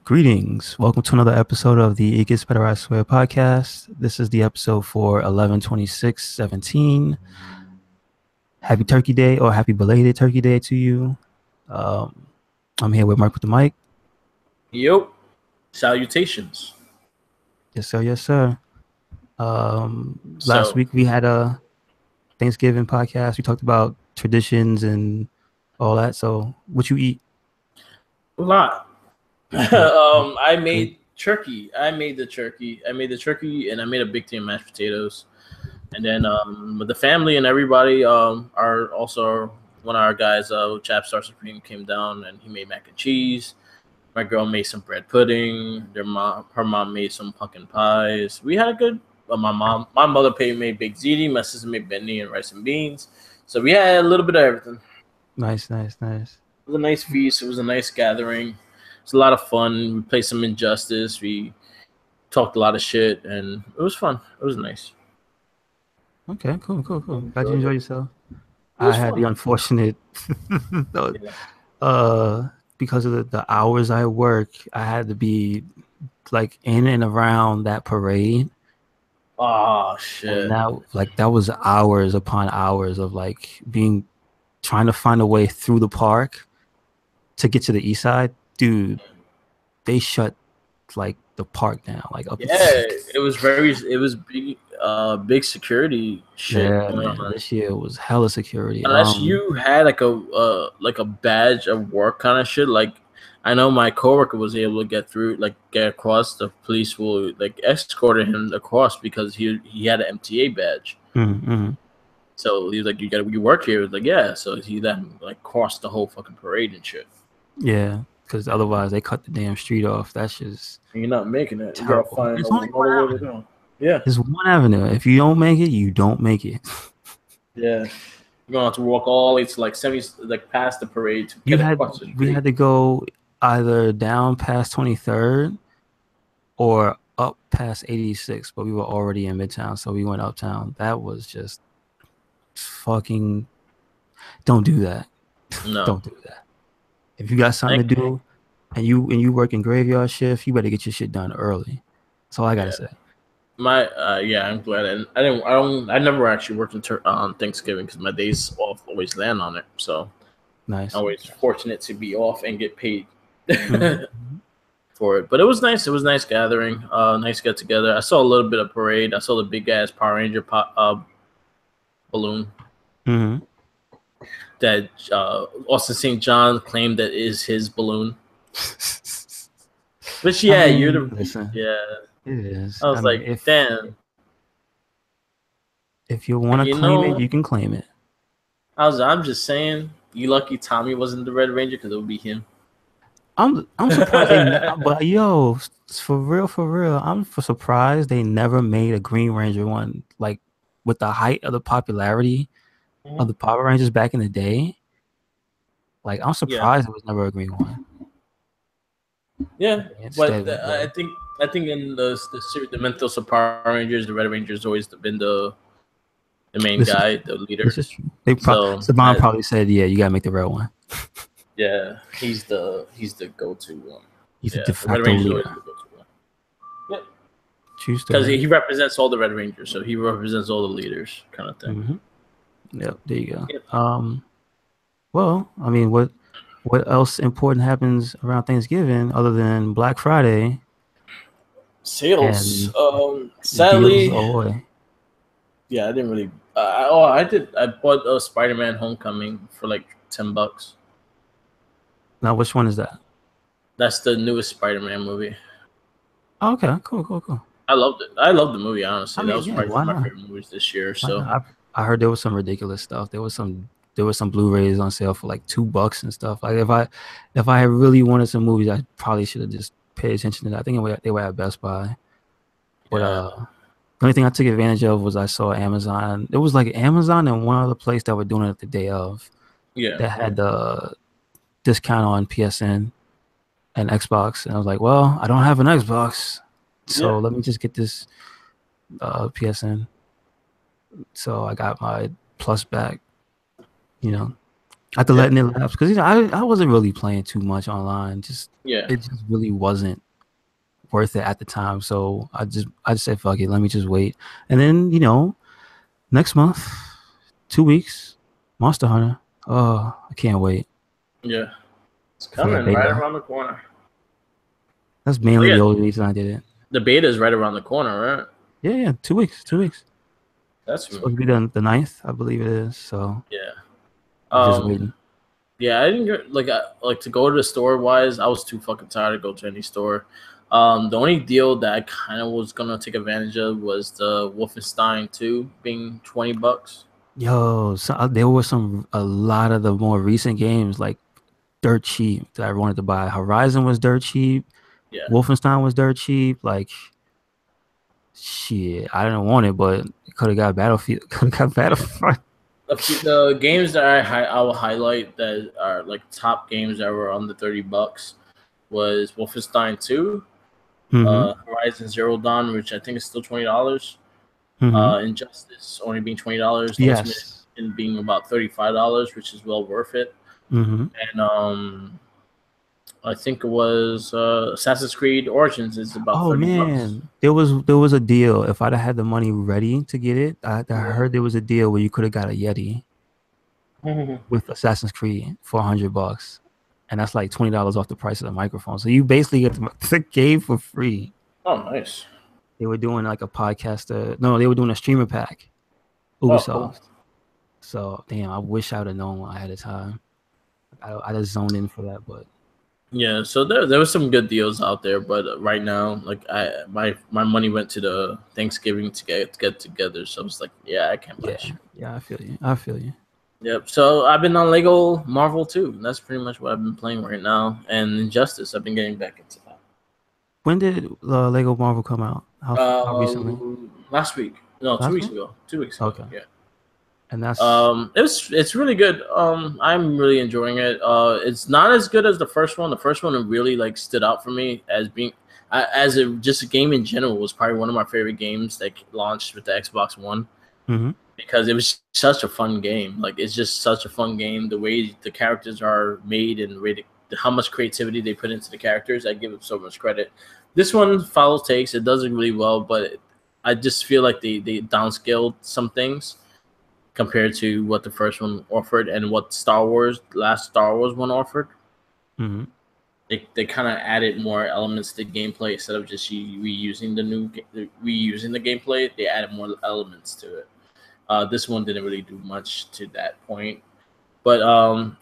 Greetings. Welcome to another episode of the It Gets Better, I Swear podcast. This is the episode for 11/26/17. Happy Turkey Day or happy belated Turkey Day to you. I'm here with Mark with the mic. Yo, salutations. Yes, sir. Yes, sir. Last week we had a Thanksgiving podcast. We talked about traditions and all that. So what you eat? A lot. I made turkey. I made the turkey, and I made a big thing of mashed potatoes. And then with the family and everybody, our also one of our guys, Chapstar Supreme, came down and he made mac and cheese. My girl made some bread pudding. Her mom made some pumpkin pies. We had a good. My mother made baked ziti. My sister made beni and rice and beans. So we had a little bit of everything. Nice. It was a nice feast. It was a nice gathering. It was a lot of fun. We played some Injustice. We talked a lot of shit, and it was fun. It was nice. Okay, cool. Glad you enjoyed yourself. I had fun. the unfortunate, because of the hours I work, I had to be like in and around that parade. Oh shit! And that was hours upon hours of like trying to find a way through the park to get to the east side. Dude, they shut like the park down. Like up. Yeah, it was big security shit. Yeah, man. This year was hella security. Unless you had like a badge of work kind of shit. Like I know my coworker was able to get across. The police will escorted him across because he had an MTA badge. Mm-hmm. So he was like, you work here? He was like, yeah. So he then crossed the whole fucking parade and shit. Yeah, because otherwise they cut the damn street off. That's just you're not making it. Terrible. You gotta find another way to go. Yeah, there's one avenue. If you don't make it, you don't make it. Yeah, you're gonna have to walk all the way to past the parade. We had to go either down past 23rd or up past 86, but we were already in Midtown, so we went uptown. That was just fucking. Don't do that. No, don't do that. If you got something to do, and you work in graveyard shift, you better get your shit done early. That's all I gotta say. I'm glad. And I never actually worked on Thanksgiving because my days off always land on it. So nice. Always fortunate to be off and get paid for it. But it was nice. It was a nice gathering. Nice get together. I saw a little bit of parade. I saw the big ass Power Ranger balloon. Mm-hmm. That Austin St. John claimed that is his balloon. But yeah, listen, yeah. It is. I was damn. If you want to claim it, you can claim it. I'm just saying, you lucky Tommy wasn't the Red Ranger because it would be him. I'm surprised, but yo, for real, I'm surprised they never made a Green Ranger one. Like with the height of the popularity of the Power Rangers back in the day. Like I'm surprised there was never a green one. Yeah, but I think in the Mythos of Power Rangers, the Red Ranger's always been the main guy, the leader. This is true. Saban probably said, "Yeah, you gotta make the red one." Yeah, he's the go-to one. He's the de facto leader. Yeah, because he represents all the Red Rangers, so he represents all the leaders, kind of thing. Mm-hmm. Yep, there you go. Yep. Well, I mean, what else important happens around Thanksgiving other than Black Friday? Sales. Sadly, yeah, I didn't really. I did. I bought a Spider-Man Homecoming for like $10. Now, which one is that? That's the newest Spider-Man movie. Oh, okay, cool. I loved it. I loved the movie, honestly. That was probably one of my favorite movies this year. So I heard there was some ridiculous stuff. There was some Blu-rays on sale for like $2 and stuff. Like if I really wanted some movies, I probably should have just paid attention to that. I think they were at Best Buy. But the only thing I took advantage of was I saw Amazon. It was like Amazon and one other place that were doing it the day of. Yeah. That had the discount on PSN and Xbox. And I was like, well, I don't have an Xbox. So let me just get this PSN. So I got my Plus back, After Yeah, letting it lapse, because I wasn't really playing too much online. Just yeah, it just really wasn't worth it at the time. So I just said fuck it. Let me just wait. And then next month, 2 weeks, Monster Hunter. Oh, I can't wait yeah. It's for that coming right beta. around the corner. That's Oh mainly yeah, the only reason I did it. the beta is right around the corner, right? Yeah, yeah, 2 weeks, 2 weeks. That's It's supposed to be the ninth, I believe it is. So yeah. I'm just Um, waiting. yeah, I didn't get like to go to the store wise. I was too fucking tired to go to any store. The only deal that I kind of was gonna take advantage of was the Wolfenstein 2 being $20. Yo, so there were a lot of the more recent games like dirt cheap that I wanted to buy. Horizon was dirt cheap. Yeah. Wolfenstein was dirt cheap. Like shit, I didn't want it, but it could have got Battlefield. Could have got Yeah. Battlefront. The games that I will highlight that are like top games that were under $30 was Wolfenstein 2, Mm-hmm. Horizon Zero Dawn, which I think is still $20. Mm-hmm. Injustice only being $20. The Ultimate Yes. Edition being about $35, which is well worth it. Mm-hmm. And I think it was Assassin's Creed Origins is about Oh $30. man, there was a deal. If I'd have had the money ready to get it, I Yeah. heard there was a deal where you could have got a Yeti with Assassin's Creed for $100, and that's like $20 off the price of the microphone. So you basically get the game for free. Oh, nice. They were doing like a podcast. No, they were doing a streamer pack, Oh, cool. Ubisoft. So damn, I wish I would have known ahead of time. I just zoned in for that, but Yeah, so there was some good deals out there, but right now, like my money went to the Thanksgiving to get together, so I was like, yeah, I can't buy yeah, shit. yeah, I feel you. I feel you. Yep. So I've been on Lego Marvel too. And that's pretty much what I've been playing right now. And Injustice, I've been getting back into that. When did Lego Marvel come out? How recently? Last week, no, two Last weeks month? ago, 2 weeks ago. Okay. Yeah. And that's It's really good. I'm really enjoying it. It's not as good as the first one. The first one really like stood out for me as being just a game in general was probably one of my favorite games that launched with the Xbox One hmm because it was such a fun game. Like it's just such a fun game. The way the characters are made and how much creativity they put into the characters, I give them so much credit. This one follows takes. It does it really well, but I just feel like they downscaled some things compared to what the first one offered and what last Star Wars one offered. hmm They kind of added more elements to gameplay instead of just reusing the gameplay. They added more elements to it. This one didn't really do much to that point, but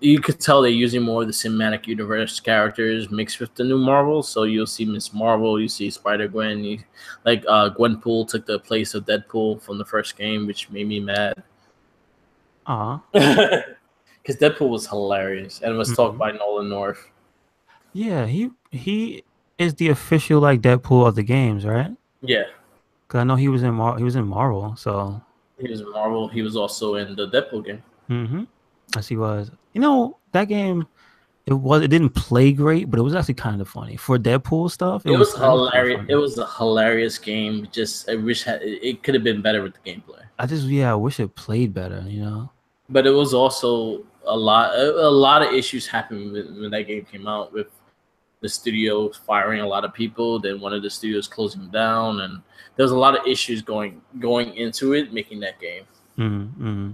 you could tell they're using more of the cinematic universe characters mixed with the new Marvel. So you'll see Miss Marvel, you see Spider Gwen, Gwenpool took the place of Deadpool from the first game, which made me mad. uh Because Deadpool was hilarious and was talked hmm by Nolan North. Yeah, he is the official like Deadpool of the games, right? Yeah, Cause I know he was in Marvel, so he was in Marvel. He was also in the Deadpool game. hmm as he was. That game it didn't play great, but it was actually kind of funny for Deadpool stuff. It was It was kind of hilarious. It funny. was a hilarious game. Just I wish it could have been better with the gameplay. I wish it played better. But it was also a lot of issues happened when that game came out with the studio firing a lot of people, then one of the studios closing down, and there was a lot of issues going into it making that game. Mm-hmm.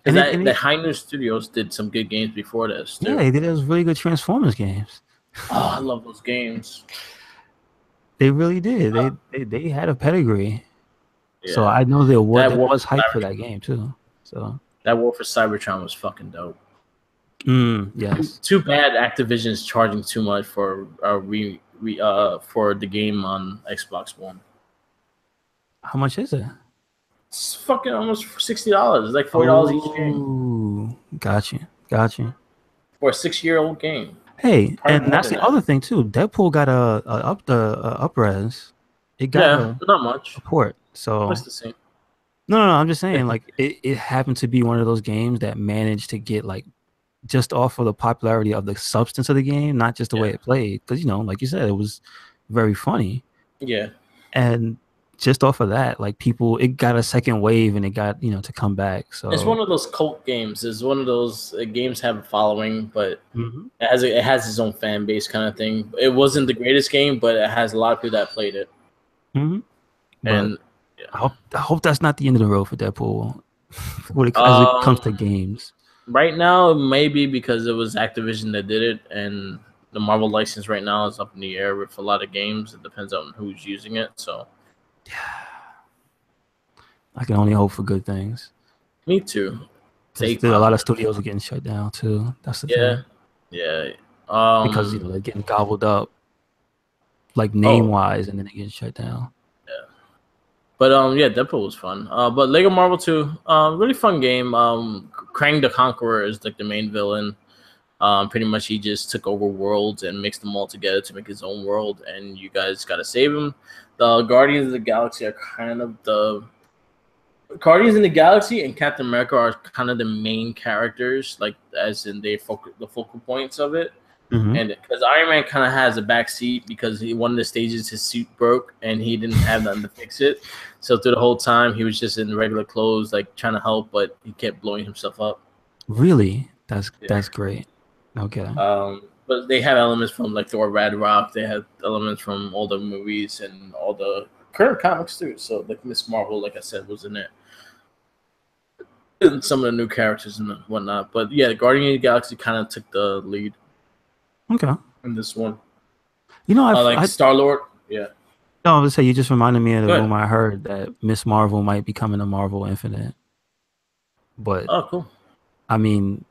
Because And the it High Noon Studios did some good games before this yeah, too. they did those really good Transformers games. Oh, I love those games. They really did. They had a pedigree. So Yeah, I know that there War was for hype for Cybertron, that game too. So that War for Cybertron was fucking dope. yes. Too bad Activision's charging too much for for the game on Xbox One. How much is it? It's fucking almost $60. It's like $40 each game Oh, got you. Got you. for a 6-year-old game. Hey, Probably and more that's than the that. other thing too. Deadpool got a upres. It got Yeah, not a much. port. Looks So the same. no, I'm just saying like it happened to be one of those games that managed to get like just off of the popularity of the substance of the game, not just the way Yeah, it played. Because like you said, it was very funny. yeah, And just off of that, like people, it got a second wave and it got to come back. It's one So of those cult games. It's one of those games have a following, but mhm. it has its own fan base kind of thing. It wasn't the greatest game, but it has a lot of people that played it. Mhm. But And yeah. I hope that's not the end of the road for Deadpool as it comes um, to games. right now maybe because it was Activision that did it, and the Marvel license right now is up in the air with a lot of games. It depends on who's using it. So I can only hope for good things me too. because Stay still a lot of positive. studios are getting shut down too. That's the Yeah, thing yeah. because they're getting gobbled up like name Oh, wise, and then they get shut down. yeah. But yeah, Deadpool was fun. But Lego Marvel 2, really fun game. Krang the Conqueror is like the main villain. Pretty much he just took over worlds and mixed them all together to make his own world, and you guys gotta save him. The Guardians of the Galaxy are kind of the Guardians in the Galaxy and Captain America are kind of the main characters, like as in the focal points of it. Hmm. And because Iron Man kind of has a back seat because one of the stages his suit broke and he didn't have nothing to fix it. So through the whole time he was just in regular clothes, like trying to help, but he kept blowing himself up. Really, that's Yeah. that's great. Okay. But they have elements from like Thor, Ragnarok. They have elements from all the movies and all the current comics too. So like Miss Marvel, like I said, was in it. And some of the new characters and whatnot. But yeah, Guardian of the Galaxy kind of took the lead Okay. in this one. I Like Star Lord. Yeah. no, I would say you just reminded me of the Good. rumor I heard that Miss Marvel might be coming to Marvel Infinite. But Oh, cool. I mean,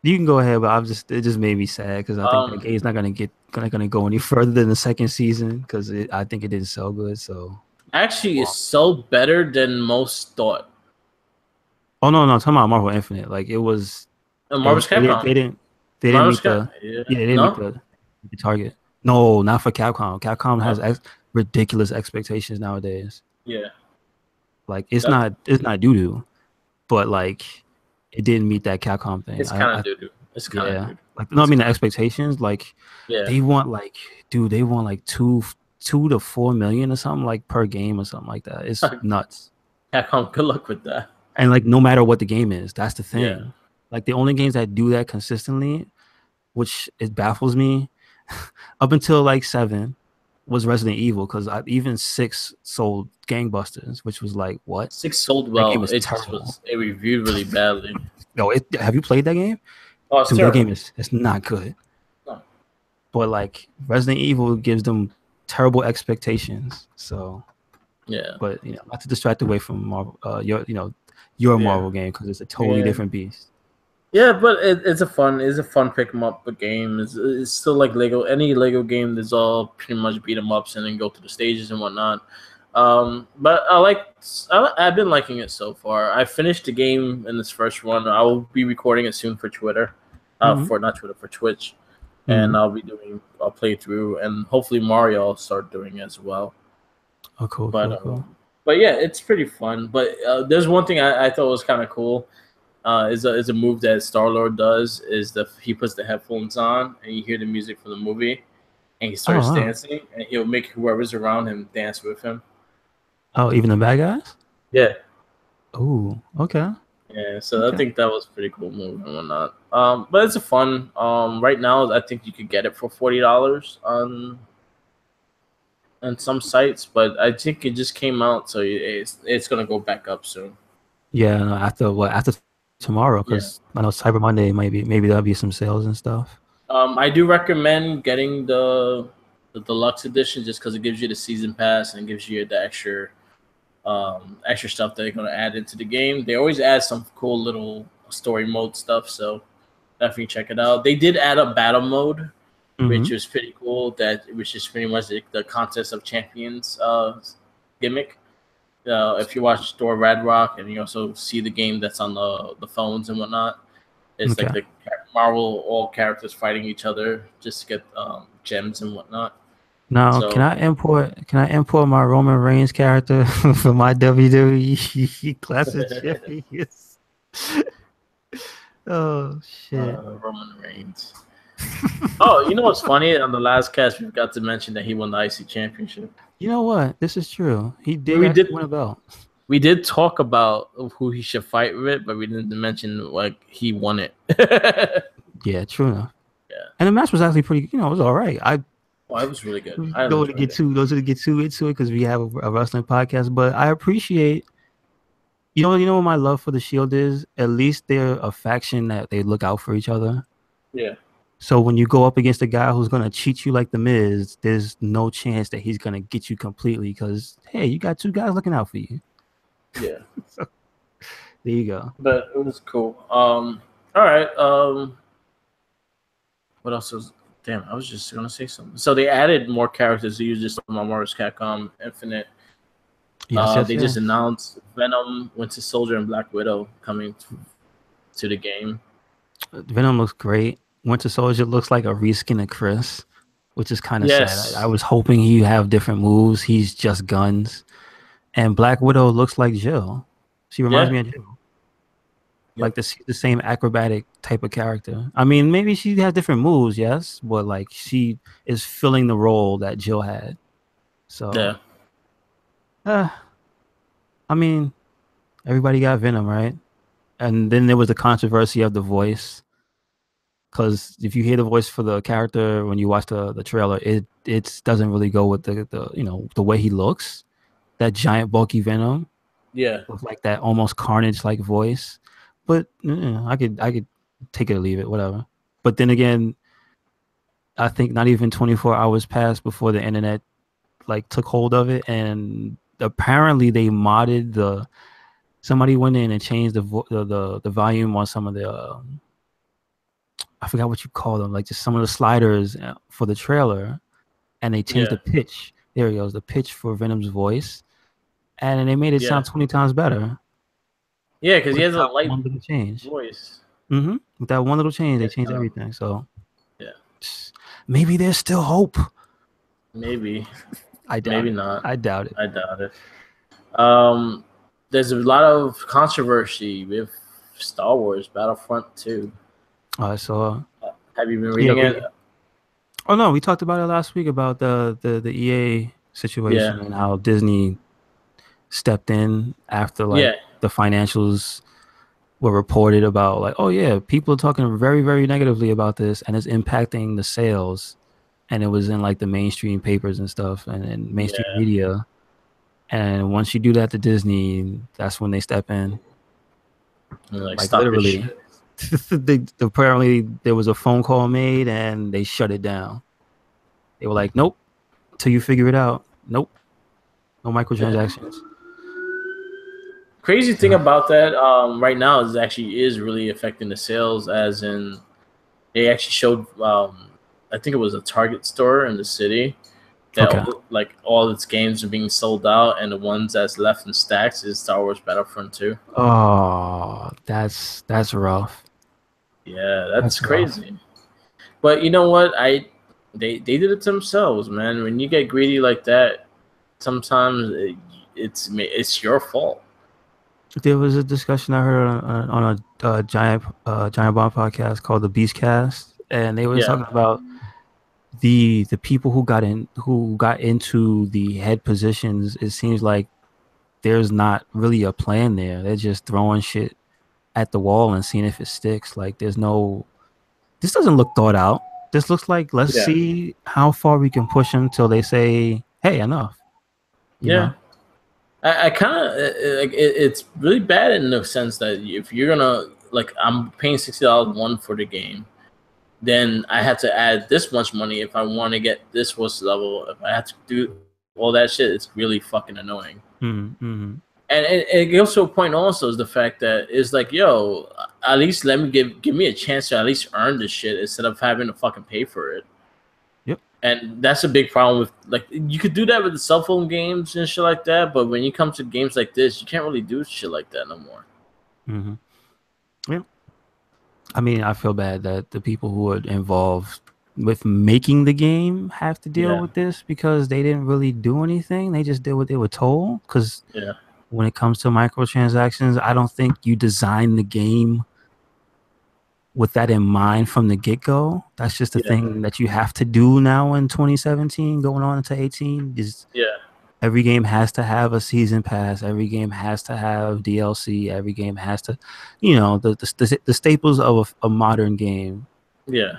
you can go ahead, but it just made me sad because I think that Um, game's not gonna go any further than the second season because I think it didn't sell good. So, Actually, it's well, so better than most thought. oh no, I'm talking about Marvel Infinite. Like Marvel's they didn't Capcom. they didn't Marvel's meet Cap. the Yeah. yeah they didn't meet No. the target. No, not for Capcom. Capcom has No. ridiculous expectations nowadays. Yeah. Like it's That not doo doo, but like it didn't meet that Capcom thing. it's kind of doo doo. It's kind of Yeah, doo doo. like no, I It's mean the kind expectations. Like of. they want like dude, they want like two to 4 million or something like per game or something like that. It's Yeah. nuts. Capcom. Good luck with that. And like no matter what the game is, that's the Yeah. thing. Like the only games that do that consistently, which it baffles me, up until like 7 was Resident Evil because even 6 sold gangbusters, which was like what? 6 sold That game well. is It just terrible. was it reviewed really badly. No, have you played that game? Oh, it's Dude, that terrible. game is it's not good. No. But like Resident Evil gives them terrible expectations. So, Yeah. but not to distract away from Marvel, your Yeah. Marvel game because it's a totally Yeah. different beast. Yeah, but it's a fun pick 'em up game. It's still like Lego. Any Lego game, there's all pretty much beat 'em ups and then go through the stages and whatnot. But I've been liking it so far. I finished the game in this first run. I will be recording it soon for Twitter, Hmm. for not Twitter for Twitch, and Hmm. I'll be doing a playthrough and hopefully Mario I'll start doing as well. Oh, cool, But cool, cool. yeah, it's pretty fun. But there's one thing I thought was kind of cool. Is a move that Star Lord does is he puts the headphones on and you hear the music from the movie and he Oh, starts wow. dancing and he'll make whoever's around him dance with him. Oh, even the bad guys? Yeah, Oh, okay, yeah. So I okay. think that was a pretty cool move and whatnot. But it's a fun. Right now I think you could get it for $40 on some sites, but I think it just came out, so it's gonna go back up soon. Yeah, no, after tomorrow Yeah. because I know Cyber Monday maybe there'll be some sales and stuff. I do recommend getting the deluxe edition just because it gives you the season pass and it gives you the extra stuff that they're gonna add into the game. They always add some cool little story mode stuff, so definitely check it out. They did add a battle mode, which Hmm. was pretty cool. Which is pretty much the contest of champions gimmick. If you watch Thor Ragnarok and you also see the game that's on the phones and whatnot, it's like Okay. the Marvel all characters fighting each other just to get gems and whatnot. Now, So can I import my Roman Reigns character for my WWE Classic Champions? Oh shit. Roman Reigns. Oh, you know what's funny? On the last cast, we forgot to mention that he won the IC championship. You know what? This is true. He did We actually did win a belt. we did talk about who he should fight with, but we didn't mention like he won it. Yeah, true enough. Yeah. And the match was actually pretty. It was all right. I Well, it was really good. I don't to enjoyed get it. too those to get too into it because we have a wrestling podcast. But I appreciate. What my love for the Shield is. At least they're a faction that they look out for each other. Yeah. So when you go up against a guy who's gonna cheat you like the Miz, there's no chance that he's gonna get you completely because hey, you got two guys looking out for you. Yeah. So, there you go. But it was cool. All right. What else was? Damn, I was just gonna say something. So they added more characters to use just on Marvel's Capcom Infinite. Yes, yes, They just yes. announced Venom, Winter Soldier, and Black Widow coming to the game. Venom looks great. Winter Soldier looks like a reskin of Chris, which is kind of sad. I Yes. was hoping he'd have different moves. He's just guns. And Black Widow looks like Jill. She reminds Yeah. me of Jill. Like Yep. the same acrobatic type of character. I mean, maybe she has different moves, yes, but like she is filling the role that Jill had. So, Yeah. uh, I mean, everybody got Venom, right? And then there was the controversy of the voice. Because if you hear the voice for the character when you watch the trailer, it doesn't really go with the way he looks. That giant bulky Venom Yeah. with like that almost Carnage like voice. But I could take it or leave it, whatever. But then again, I think not even 24 hours passed before the internet like took hold of it, and apparently they modded the. Somebody went in and changed the volume on some of the. I forgot what you call them, like just some of the sliders for the trailer, and they changed Yeah. the pitch. There he goes, the pitch for Venom's voice, and they made it Yeah. sound 20 times better Yeah. Because he with has a that light one little change. voice. With that one little change, they Yeah. changed everything. So Yeah. maybe there's still hope. Maybe. I doubt Maybe it. not. I doubt it. I doubt it. Um, there's a lot of controversy with Star Wars Battlefront 2. So Have you been yeah, reading it? oh no, we talked about it last week about the EA situation Yeah. and how Disney stepped in after like Yeah. the financials were reported about like, oh yeah, people are talking very, very negatively about this and it's impacting the sales. And it was in like the mainstream papers and stuff and mainstream Yeah. media. And once you do that to Disney, that's when they step in. And, like, Like stop this literally. shit. Apparently there was a phone call made and they shut it down. They were like, nope, till you figure it out. Nope. No Yeah. microtransactions. Crazy thing about that right now is actually is really affecting the sales, as in they actually showed I think it was a Target store in the city that Okay. like all its games are being sold out, and the ones that's left in stacks is Star Wars Battlefront 2. Oh, that's rough. Yeah, that's That's rough. crazy. But you know what? They did it to themselves, man. When you get greedy like that, sometimes it's your fault. There was a discussion I heard on a Giant Bomb podcast called the Beastcast, and they were Yeah, talking about the people who got into the head positions. It seems like there's not really a plan there. They're just throwing shit at the wall and seeing if it sticks. Like there's no. This doesn't look thought out. This looks like let's yeah, see how far we can push them till they say, "Hey, enough." You yeah. know. I kind of it's really bad in the sense that if you're gonna like, I'm paying $60 one for the game, then I have to add this much money if I want to get this was level. If I have to do all that shit, it's really fucking annoying. Mm-hmm. And it goes to a point also is the fact that it's like, yo, at least let me give me a chance to at least earn this shit instead of having to fucking pay for it. Yep. And that's a big problem with, like, you could do that with the cell phone games and shit like that, but when you come to games like this, you can't really do shit like that no more. Mm-hmm. Yeah. I mean, I feel bad that the people who are involved with making the game have to deal Yeah. with this because they didn't really do anything. They just did what they were told. Because Yeah. when it comes to microtransactions, I don't think you design the game with that in mind from the get-go. That's just the Yeah, thing that you have to do now in 2017 going on into 18 is yeah, every game has to have a season pass, every game has to have DLC, every game has to, the staples of a modern game. yeah.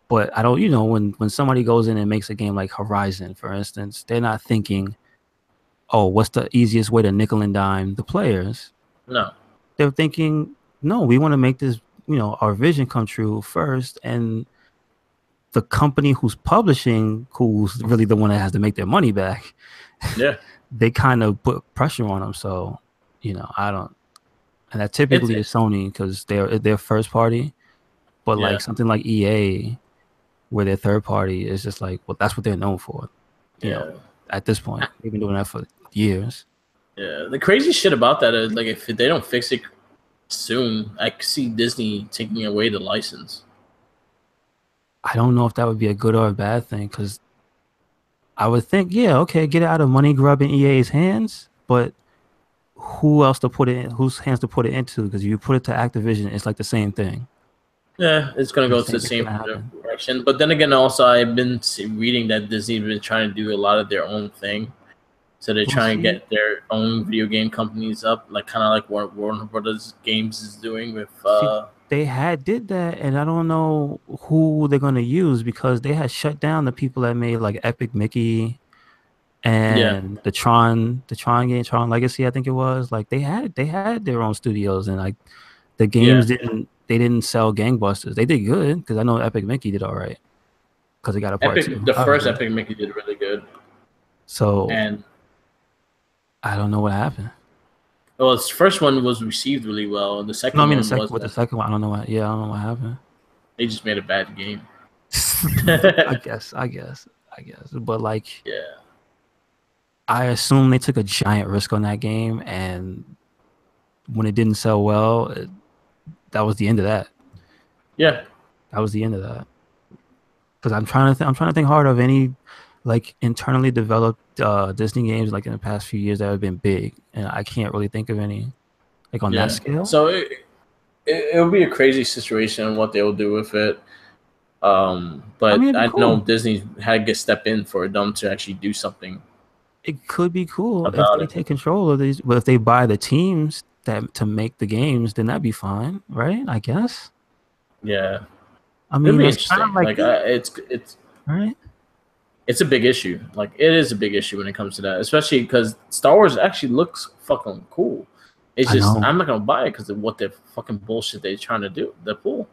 But I don't, when somebody goes in and makes a game like Horizon, for instance, they're not thinking, oh, what's the easiest way to nickel and dime the players? No, They're thinking, no, we want to make this, our vision come true first. And the company who's publishing, who's really the one that has to make their money back, yeah. they kind of put pressure on them. So, I don't, and that It's typically is Sony because they're first party. But yeah, like something like EA, where they're third party, is just like, well, that's what they're known for. You know, yeah, at this point, they've been doing that for years. yeah. The crazy shit about that is like if they don't fix it soon, I could see Disney taking away the license. I don't know if that would be a good or a bad thing because I would think, yeah, okay, get it out of money grubbing EA's hands, but who else to put it in? Whose hands to put it into? Because if you put it to Activision, it's like the same thing. Yeah, it's gonna go to the It's same gonna happen. direction. But then again, also I've been reading that Disney's been trying to do a lot of their own thing. So they're Well, trying to see, get their own video game companies up, like kind of like what Warner Brothers Games is doing with. see, they had did that, and I don't know who they're gonna use because they had shut down the people that made like Epic Mickey Yeah, and the Tron game, Tron Legacy, I think it was. Like they had their own studios, and like the yeah. games didn't sell gangbusters. They did good because I know Epic Mickey did all right because they got a part Epic, two, the first obviously. Epic Mickey did really good, So and I don't know what happened. well, its first one was received really well, and the No, I second mean the one second with the wasn't. second one, I don't know what. Yeah, I don't know what happened. They just made a bad game. I guess, but like Yeah, I assume they took a giant risk on that game, and when it didn't sell well, that was the end of that. yeah, That was the end of that. Because I'm trying to think hard of any like internally developed Disney games like in the past few years that have been big, and I can't really think of any like on that yeah. scale. So it'll be a crazy situation on what they'll do with it. I mean, But it'd be I know cool. Disney had to step in for them to actually do something It could be cool if about they it. take control of these. But if they buy the teams that to make the games, then that'd be fine, right? I guess. Yeah, I it'll mean, be that's kind of interesting. like Like yeah, right. it's a big issue. Like it is a big issue when it comes to that, especially because Star Wars actually looks fucking cool. It's I just know. I'm not gonna buy it because of what the fucking bullshit they're trying to do. The pool,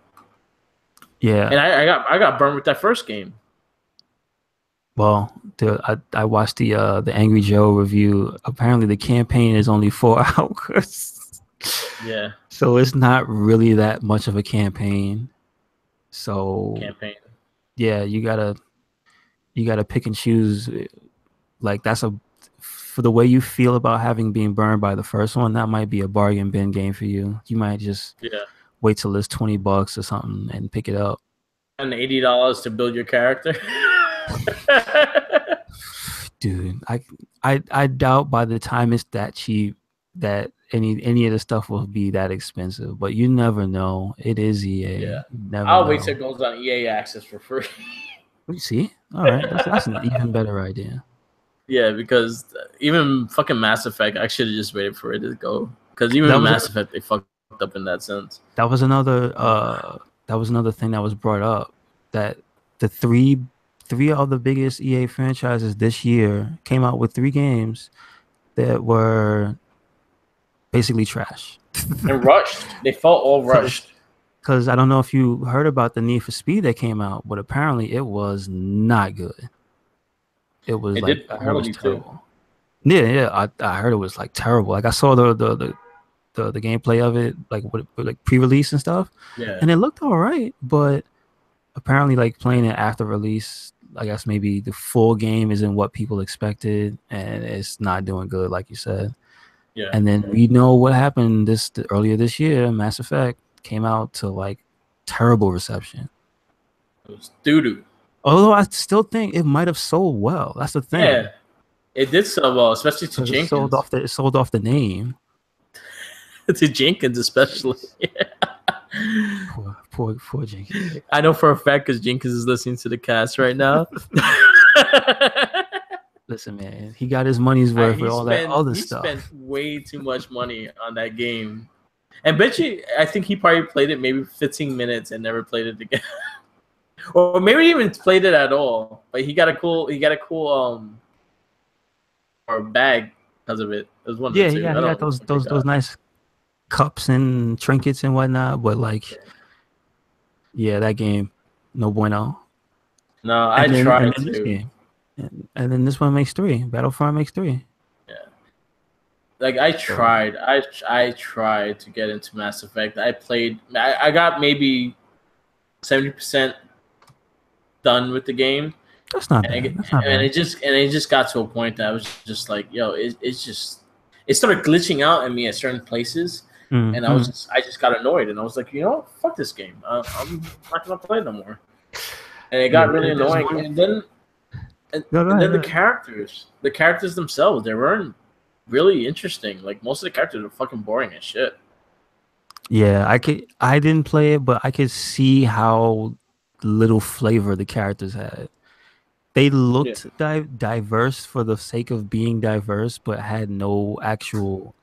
Yeah. and I got burned with that first game. Well, I watched the Angry Joe review. Apparently, the campaign is only 4 hours, Yeah, so it's not really that much of a campaign. So campaign. yeah, you gotta pick and choose. Like that's a for the way you feel about having been burned by the first one, that might be a bargain bin game for you. You might just Yeah, wait till it's $20 or something and pick it up. and $80 to build your character. Dude, I doubt by the time it's that cheap that any of the stuff will be that expensive. But you never know. It is EA. Yeah, You never I'll wait till know. it goes on EA Access for free. You see? All right, that's an even better idea. Yeah, because even fucking Mass Effect, I should have just waited for it to go. Because That even was Mass Effect, they fucked up in that sense. that was another that was another thing that was brought up that the three of the biggest EA franchises this year came out with 3 games that were basically trash. And rushed. They felt all Because rushed. because I don't know if you heard about the Need for Speed that came out, but apparently it was not good. It was It like did I heard it was poorly too. terrible. Yeah, yeah, I heard it was like terrible. Like I saw the gameplay of it, like with like pre-release and stuff, Yeah, and it looked all right. But apparently, like playing it after release, I guess maybe the full game isn't what people expected, and it's not doing good, like you said. yeah. And then we know what happened earlier this year. Mass Effect came out to like terrible reception. It was doo doo. Although I still think it might have sold well. That's the thing Yeah, it did so well, especially to because Jenkins. it sold off the name. To Jenkins, especially. Poor Poor Jenkins. I know for a fact because Jenkins is listening to the cast right now. Listen, man, he got his money's worth with all that other he spent stuff. way too much money on that game. And bet you, I think he probably played it maybe 15 minutes and never played it again, or maybe even played it at all. But he got a cool or bag because of it. It was one of the Yeah, two. I he got don't know what they those got. nice cups and trinkets and whatnot. But like, yeah, that game, no bueno. No, I tried And then this to. game, and then this one makes three. Battlefront makes three. Yeah, like I So tried. I tried to get into Mass Effect. I played. I got maybe 70% done with the game, that's not and bad. That's not bad. it just got to a point that I was just like, yo, it's just it started glitching out at me at certain places, and Mm-hmm. I just got annoyed, and I was like, you know, fuck this game. I'm not gonna play it no more, and it Yeah, got really there's annoying. one. No, go And ahead. then Go ahead. the characters themselves, they weren't really interesting. Like most of the characters are fucking boring as shit. Yeah, I didn't play it, but I could see how little flavor the characters had. They Yeah, looked diverse for the sake of being diverse, but had no actual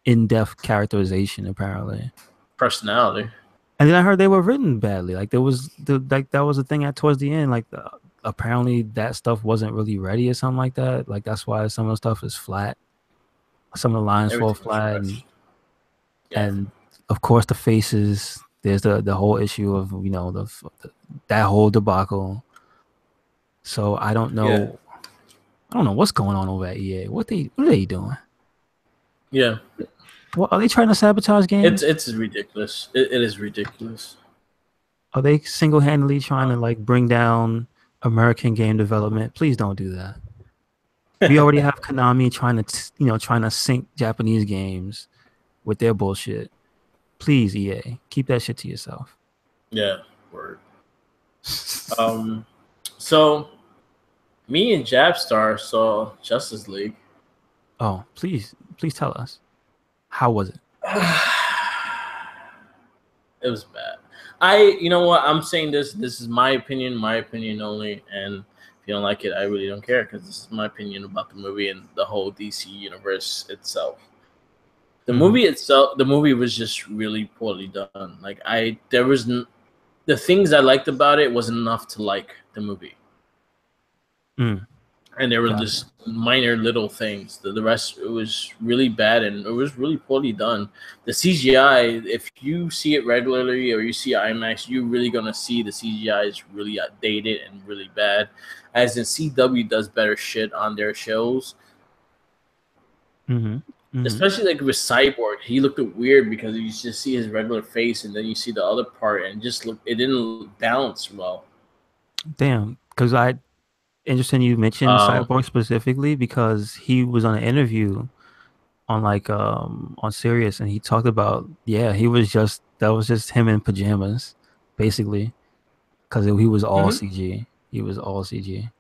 in-depth characterization apparently. personality. And then I heard they were written badly. Like there was that was a thing at towards the end. Like apparently that stuff wasn't really ready or something like that. Like that's why some of the stuff is flat. Some of the lines fall Everything was flat, rushed. Yeah, and of course the faces. There's the whole issue of the that whole debacle. So I don't yeah, know. I don't know what's going on over at EA. What are they doing? yeah. What are they trying to sabotage games? It's ridiculous. It is ridiculous. Are they single-handedly trying to like bring down American game development? Please don't do that. We already have Konami trying to sink Japanese games with their bullshit. Please, EA, keep that shit to yourself. Yeah, word. Um, so me and Jabstar saw Justice League. Oh, please tell us. How was it? It was bad. You know what? I'm saying this. This is my opinion only. And if you don't like it, I really don't care because this is my opinion about the movie and the whole DC universe itself. Mm-hmm. The movie was just really poorly done. Like the things I liked about it wasn't enough to like the movie. Mm, And there were gotcha. just minor little things. The rest, it was really bad and it was really poorly done. The CGI, if you see it regularly or you see IMAX, you're really gonna see the CGI is really outdated and really bad. As in CW does better shit on their shows, Mm-hmm. Mm-hmm. especially like with Cyborg. He looked weird because you just see his regular face and then you see the other part and it didn't balance well. Damn, because I interesting you mentioned Um, Cyborg specifically because he was on an interview on Sirius and he talked about he was just that was just him in pajamas basically because he was all mhm. CG. He was all CG.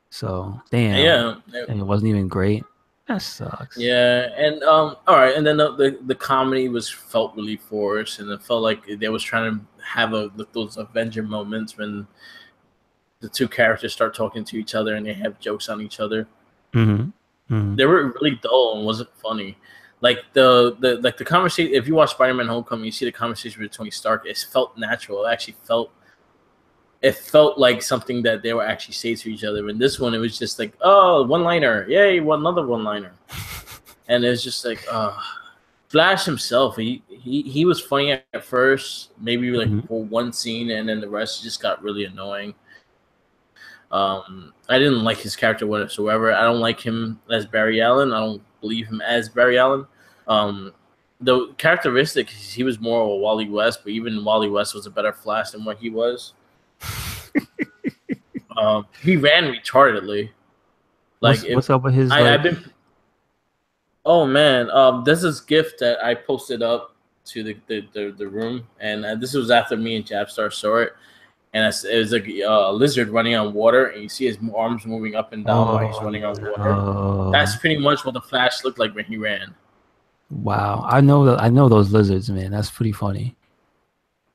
So damn, Yeah, and it wasn't even great. That sucks. yeah, and all right, and then the comedy was felt really forced, and it felt like they was trying to have those Avenger moments when the two characters start talking to each other and they have jokes on each other. Mm-hmm. Mm-hmm. They were really dull and wasn't funny. Like the conversation. If you watch Spider-Man: Homecoming, you see the conversation with Tony Stark. It felt natural. It felt like something that they were actually say to each other. And this one, it was just like, oh, one liner, yay, another one liner, and it's just like, Flash himself, he was funny at first, maybe like Mm-hmm. for one scene, and then the rest just got really annoying. I didn't like his character whatsoever. I don't like him as Barry Allen. I don't believe him as Barry Allen. Um, the characteristic, he was more of a Wally West, but even Wally West was a better Flash than what he was. He ran retardedly. Like if What's up with his I've like? been, oh man, there's this gift that I posted up to the room, and this was after me and Jabstar saw it, and it was like a lizard running on water, and you see his arms moving up and down while he's Oh running on water. That's no! pretty much what the Flash looked like when he ran. Wow, I know those lizards, man. That's pretty funny.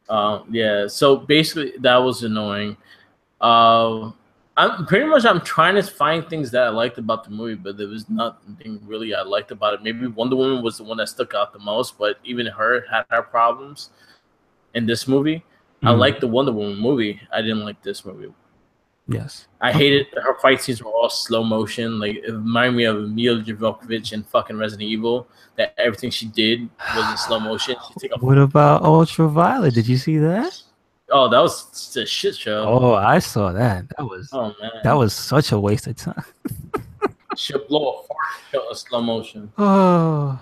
Yeah. So basically, that was annoying. Um, I'm trying to find things that I liked about the movie, but there was nothing really I liked about it. Maybe Wonder Woman was the one that stuck out the most, but even her had her problems in this movie. I Mm, liked the Wonder Woman movie. I didn't like this movie. yes. I Okay. hated her fight scenes were all slow motion. Like it reminded me of Mila Jovovich in fucking Resident Evil. That everything she did was in slow motion. She take a What about Ultraviolet? Did you see that? oh that was just a shit show. Oh, I saw that. Oh That man, was such a waste of time. she'll blow a fart show in slow motion. Oh,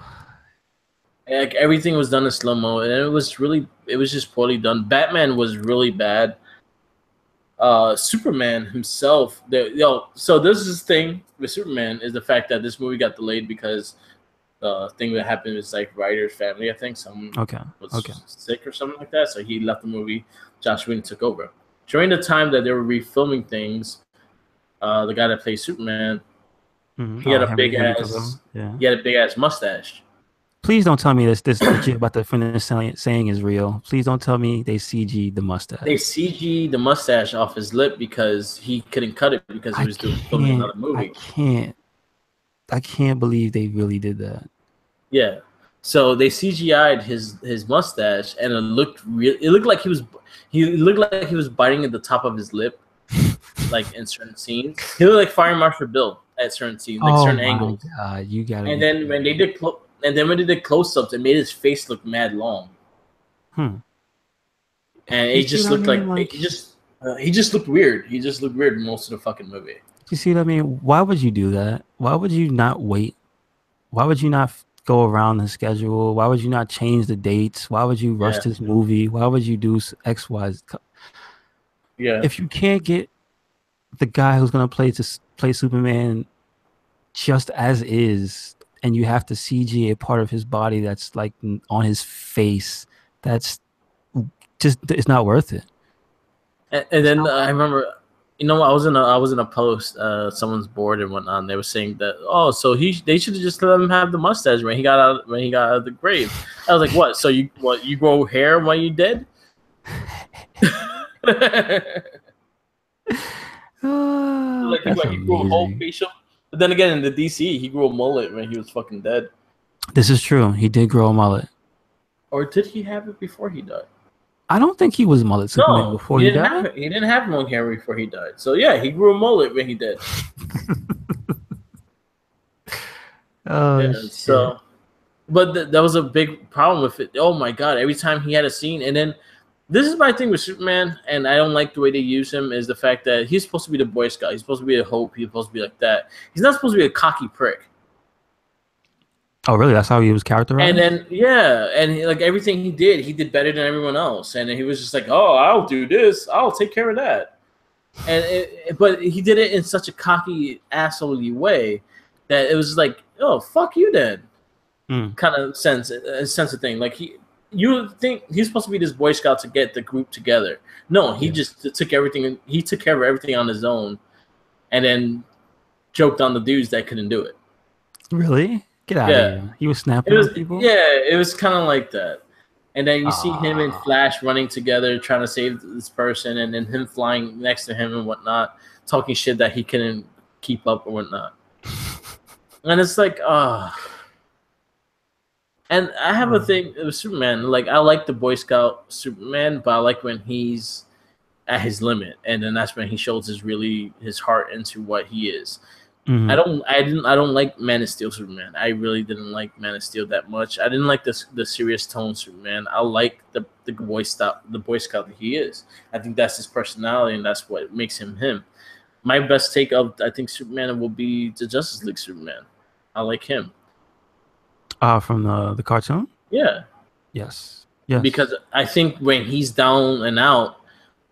Like everything was done in slow mo, and it was just poorly done. Batman was really bad. Superman himself, so this is this thing with Superman is the fact that this movie got delayed because the thing that happened is like writer's family. I think someone okay. Okay. was sick or something like that, so he left the movie. Josh Whedon took over during the time that they were refilming things. The guy that plays Superman, Mhm. he had Oh, a big Henry Cavill. ass Yeah. mustache. Please don't tell me this what you're about to finish saying is real. Please don't tell me they CG the They mustache. CG the mustache off his lip because he couldn't cut it because he I was doing filming can't. another I movie. can't. I can't believe they really did that. Yeah. So they CGI'd his mustache, and it looked real. It looked like he looked like he was biting at the top of his lip, like in certain scenes. He looked like Fire Marshal Bill at certain scenes, like Oh certain my angles. God, you gotta And be then kidding when they me. did close ups, it made his face look mad long, Hmm. and You it see just what I looked mean? like Like, he just looked weird. He just looked weird most of the fucking movie. you see what I mean? Why would you do that? Why would you not wait? Why would you not go around the schedule? Why would you not change the dates? Why would you rush Yeah, this movie? Why would you do X, Y? yeah. If you can't get the guy who's gonna play Superman just as is, and you have to CG a part of his body that's like on his face, that's just it's not worth it. And It's then not I worth it. remember, I was in a post. Someone's board and whatnot. And they were saying that so they should have just let him have the mustache when he got out of the grave. I was like, what? So you grow hair when you dead? Oh, Like that's he grew a whole amazing. facial. But then again, in the DC, he grew a mullet when he was fucking dead. This is true. He did grow a mullet. Or did he have it before he died? I don't think he was mullet Superman No, before he died. He didn't have long hair before he died. So yeah, he grew a mullet when he did. Oh Yeah. shit. So, but that was a big problem with it. Oh my god! Every time he had a scene, and then this is my thing with Superman, and I don't like the way they use him. Is the fact that he's supposed to be the Boy Scout. He's supposed to be a hope. He's supposed to be like that. He's not supposed to be a cocky prick. Oh really? That's how he was And characterized? then yeah, and like everything he did better than everyone else. And he was just like, "Oh, I'll do this. I'll take care of that." But he did it in such a cocky, assholey way that it was like, "Oh, fuck you, then." Mm, Kind of sense of thing. Like you think he's supposed to be this Boy Scout to get the group together. No, he yes. just took everything. He took care of everything on his own, and then joked on the dudes that couldn't do it. Really? Get out of Yeah, here. He was snapping on people? it was kind of like that. And then you see him and Ah. Flash running together, trying to save this person, and then him flying next to him and whatnot, talking shit that he couldn't keep up or whatnot. And it's like, And I have a thing with Superman. Like I like the Boy Scout Superman, but I like when he's at his limit, and then that's when he shows his heart into what he is. Mhm. I don't like Man of Steel Superman. I really didn't like Man of Steel that much. I didn't like the serious tone Superman. I like the Boy Scout that he is. I think that's his personality, and that's what makes him him. My best take of I think Superman will be the Justice League Superman. I like him. From the cartoon? Yeah. Yes. Yes. Because I think when he's down and out,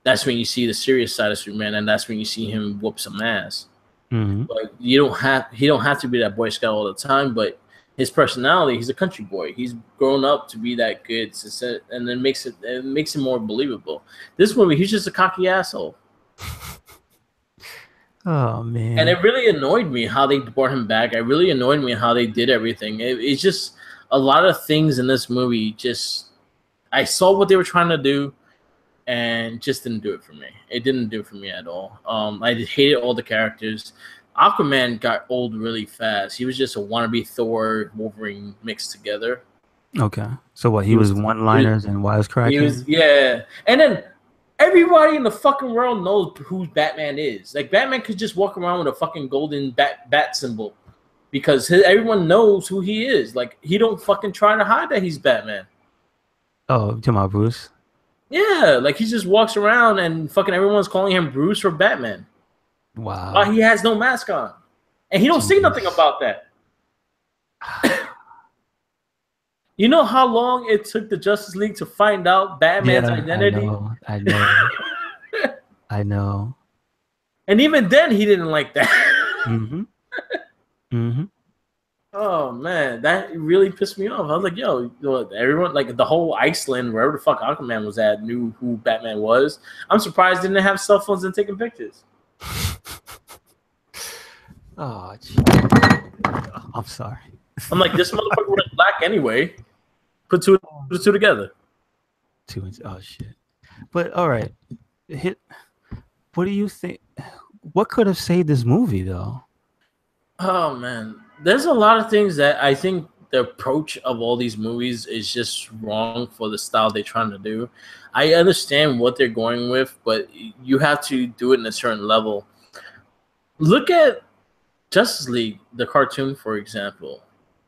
that's when you see the serious side of Superman, and that's when you see him whoop some ass. Mhm. But he don't have to be that Boy Scout all the time. But his personality, he's a country boy. He's grown up to be that good, and then it makes him more believable. This movie, he's just a cocky asshole, Oh and man. it really annoyed me how they brought him back. It really annoyed me how they did everything. It's just a lot of things in this movie. Just I saw what they were trying to do. and just didn't do it for me. It didn't do it for me at all. I hated all the characters. Aquaman got old really fast. He was just a wannabe Thor, Wolverine mixed together. Okay. So what? He He was was, one-liners and wisecracking. yeah. And then everybody in the fucking world knows who Batman is. Like Batman could just walk around with a fucking golden bat symbol because everyone knows who he is. Like he don't fucking try to hide that he's Batman. Oh, you talking about Bruce? Yeah, like he just walks around and fucking everyone's calling him Bruce or Batman. Wow. While he has no mask on. And he don't say nothing about that. You know how long it took the Justice League to find out Batman's identity? I know. I know. And even then, he didn't like that. Mm-hmm. Mm-hmm. Oh, man. That really pissed me off. I was like, yo, everyone, like the whole Iceland, wherever the fuck Aquaman was at, knew who Batman was. I'm surprised they didn't have cell phones and taking pictures. Oh, I'm sorry. I'm like, this motherfucker was black anyway. Put two together. Oh shit! But all right, what do you think? What could have saved this movie though? Oh man, there's a lot of things that I think the approach of all these movies is just wrong for the style they're trying to do. I understand what they're going with, but you have to do it in a certain level. Look at Justice League, the cartoon, for example.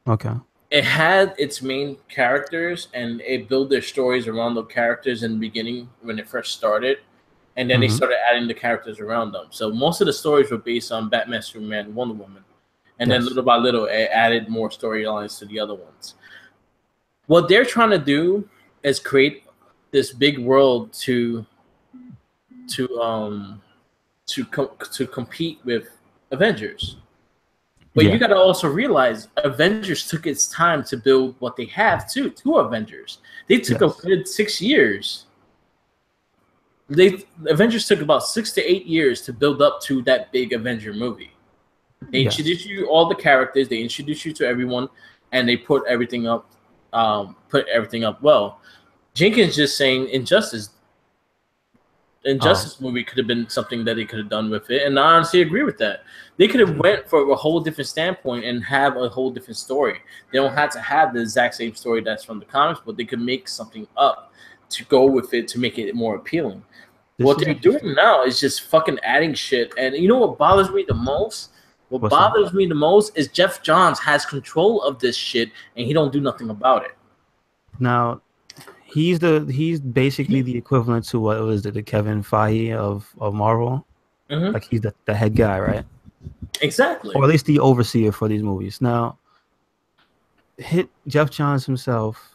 Okay. It had its main characters, and it built their stories around the characters in the beginning when it first started, and then they started adding the characters around them. So most of the stories were based on Batman, Superman, Wonder Woman, and then little by little, it added more storylines to the other ones. What they're trying to do is create this big world to compete with Avengers. But you got to also realize Avengers took its time to build what they have too. Two Avengers. They took a good 6 years. Avengers took about 6 to 8 years to build up to that big Avenger movie. They introduced you all the characters. They introduced you to everyone, and they put everything up. Well, Jenkins just saying Injustice movie could have been something that they could have done with it, and I honestly agree with that. They could have went for a whole different standpoint and have a whole different story. They don't have to have the exact same story that's from the comics, but they could make something up to go with it to make it more appealing. What they're doing now is just fucking adding shit, and you know what bothers me the most? What bothers me the most is Jeff Johns has control of this shit, and he don't do nothing about it. Now, he's basically the equivalent to what was the Kevin Feige of Marvel. Like he's the head guy, right? Exactly. Or at least the overseer for these movies. Now, Jeff Johns himself.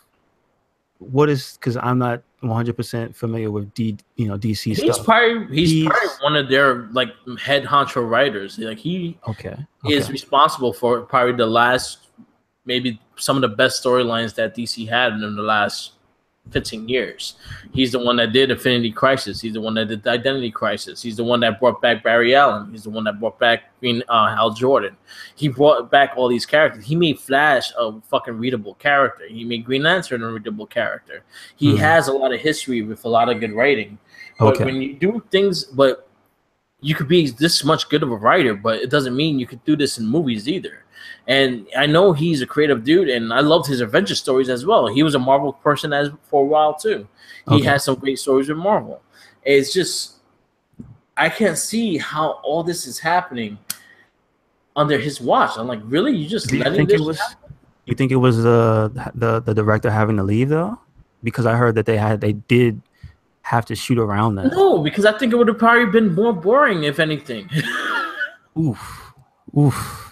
What is, because I'm not 100% familiar with DC stuff. He's probably one of their like head honcho writers. Like he is responsible for probably the last, maybe some of the best storylines that DC had in the last 15 years. He's the one that did Infinity Crisis. He's the one that did the Identity Crisis. He's the one that brought back Barry Allen. He's the one that brought back Hal Jordan. He brought back all these characters. He made Flash a fucking readable character. He made Green Lantern a readable character. He has a lot of history with a lot of good writing. But when you do things, but you could be this much good of a writer, but it doesn't mean you could do this in movies either. And I know he's a creative dude, and I loved his adventure stories as well. He was a Marvel person for a while too. He has some great stories with Marvel. It's just I can't see how all this is happening under his watch. I'm like, really? You just letting this happen? You think it was the director having to leave though? Because I heard that they did have to shoot around that. No, because I think it would have probably been more boring if anything. Oof.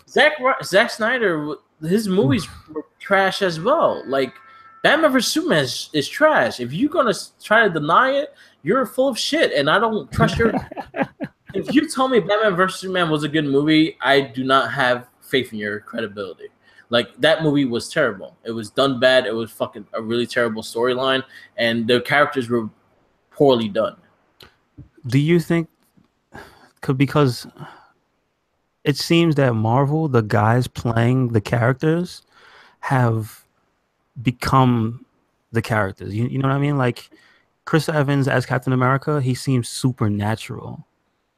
Zack Snyder, his movies were trash as well. Like Batman vs Superman is trash. If you're gonna try to deny it, you're full of shit, and I don't trust your. If you tell me Batman vs Superman was a good movie, I do not have faith in your credibility. Like that movie was terrible. It was done bad. It was fucking a really terrible storyline, and the characters were poorly done. Do you think? Because it seems that Marvel, the guys playing the characters, have become the characters. You know what I mean? Like Chris Evans as Captain America, he seems supernatural.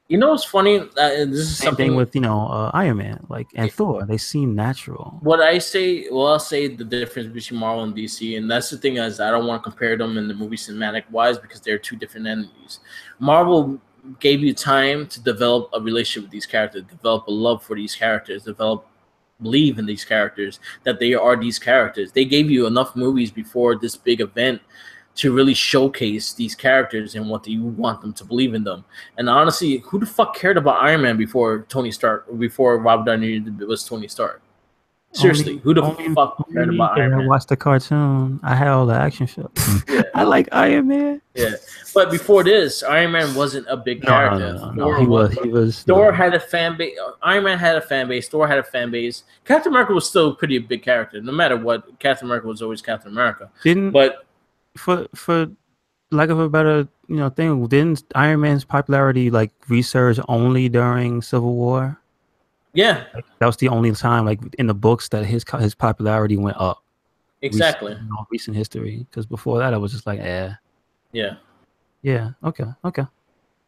You know what's funny? This is Same thing something. with Iron Man, like and Thor. They seem natural. What I say, well, I'll say the difference between Marvel and DC, and that's the thing is I don't want to compare them in the movie cinematic wise because they're two different entities. Marvel gave you time to develop a relationship with these characters, develop a love for these characters, develop believe in these characters that they are these characters. They gave you enough movies before this big event to really showcase these characters and what you want them to believe in them. And honestly, who the fuck cared about Iron Man before Tony Stark, before Rob Downey was Tony Stark? Seriously, Only, who the only, fuck only cared me about because Iron I Man? watched the cartoon. I had all the action shots. Yeah, I like Iron Man. yeah. But before this, Iron Man wasn't a big No, no, character. no, no, no. Thor was. He was Thor no. had a fan base. Iron Man had a fan base. Thor had a fan base. Captain America was still a pretty big character. No matter what, Captain America was always Captain America. Didn't But for lack of a better thing. Didn't Iron Man's popularity like resurge only during Civil War? yeah, Like, that was the only time, like in the books, that his popularity went up. exactly. Recent history, because before that, I was just like, Yeah. yeah, okay, okay,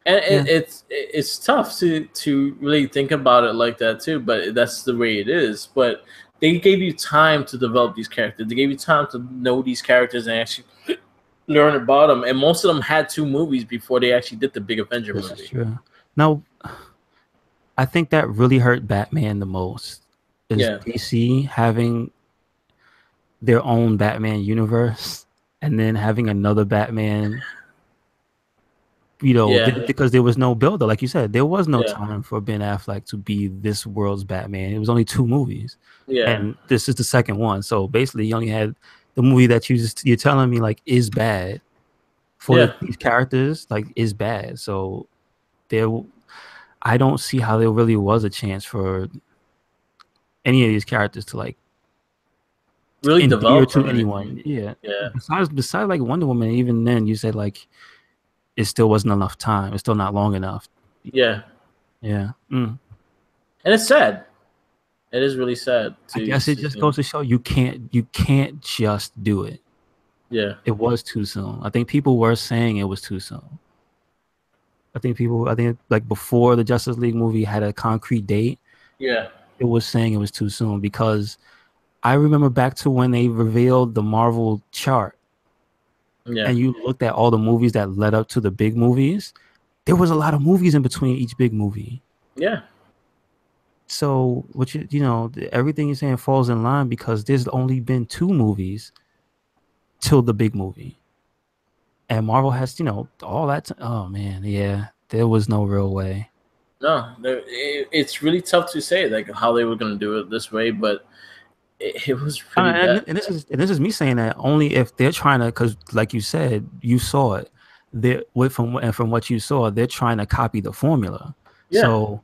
And yeah. it's tough to really think about it like that too, but that's the way it is. But they gave you time to develop these characters. They gave you time to know these characters and actually learn about them. And most of them had two movies before they actually did the big Avenger This is movie. true. Now, I think that really hurt Batman the most is Yeah, DC having their own Batman universe and then having another Batman, yeah, because there was no builder. Like you said, there was no yeah, time for Ben Affleck to be this world's Batman. It was only two movies, yeah, and this is the second one. So basically, you only had the movie that you're telling me like is bad for yeah. these characters, like is bad. So there, I don't see how there really was a chance for any of these characters to like Really endear develop to or anything. anyone. Yeah. Yeah, Besides like Wonder Woman, even then you said like it still wasn't enough time. It's still not long enough. yeah. Yeah. Mm. And it's sad. It is really sad I to guess it just see. goes to show you can't just do it. Yeah, It was too soon. I think people were saying it was too soon. I think like before the Justice League movie had a concrete date, yeah, it was saying it was too soon because I remember back to when they revealed the Marvel chart yeah, and you looked at all the movies that led up to the big movies, there was a lot of movies in between each big movie. yeah. So what everything you're saying falls in line because there's only been two movies till the big movie. And Marvel has, all that. Oh man, yeah, there was no real way. No, it's really tough to say like how they were going to do it this way, but it was pretty bad. And this is me saying that only if they're trying to, because like you said, you saw it. From what you saw, they're trying to copy the formula. Yeah, So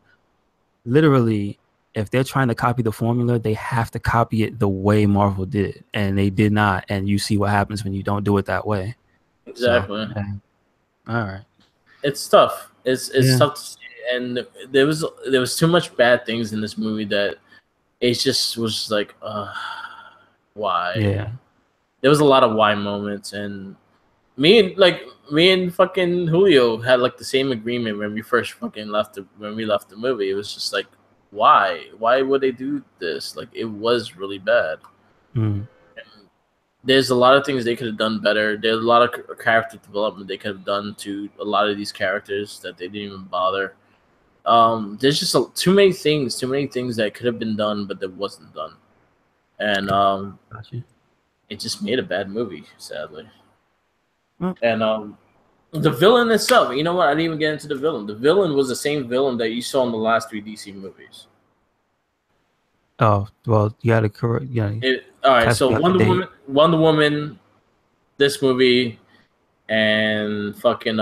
literally, if they're trying to copy the formula, they have to copy it the way Marvel did, and they did not. And you see what happens when you don't do it that way. So, exactly. yeah. All right, It's tough. It's yeah, tough to see. And there was too much bad things in this movie that it just was like, why? yeah. There was a lot of why moments, and me and fucking Julio had like the same agreement when we first fucking when we left the movie. It was just like, why? Why would they do this? Like, it was really bad. Mm. There's a lot of things they could have done better. There's a lot of character development they could have done to a lot of these characters that they didn't even bother. There's just too many things that could have been done, but that wasn't done, and Got you. it just made a bad movie, sadly. Well, And the villain itself, you know what? I didn't even get into the villain. The villain was the same villain that you saw in the last three DC movies. oh well, you got to correct. All right, Test so me up to date. Wonder Woman, this movie, and fucking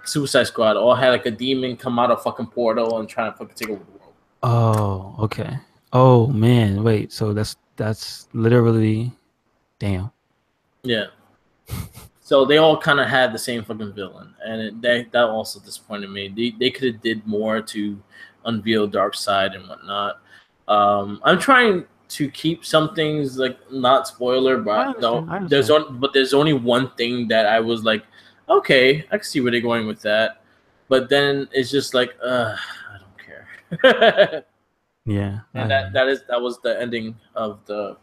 Suicide Squad all had like a demon come out of fucking portal and try to fucking take over the world. Oh, okay. Oh man, wait. So that's literally damn. Yeah. So they all kind of had the same fucking villain, and that also disappointed me. They could have did more to unveil Darkseid and whatnot. I'm trying to keep some things like not spoiler, I but understand. no, I understand. there's only one thing that I was like, okay, I can see where they're going with that, but then it's just like, I don't care. Yeah. And that was the ending of the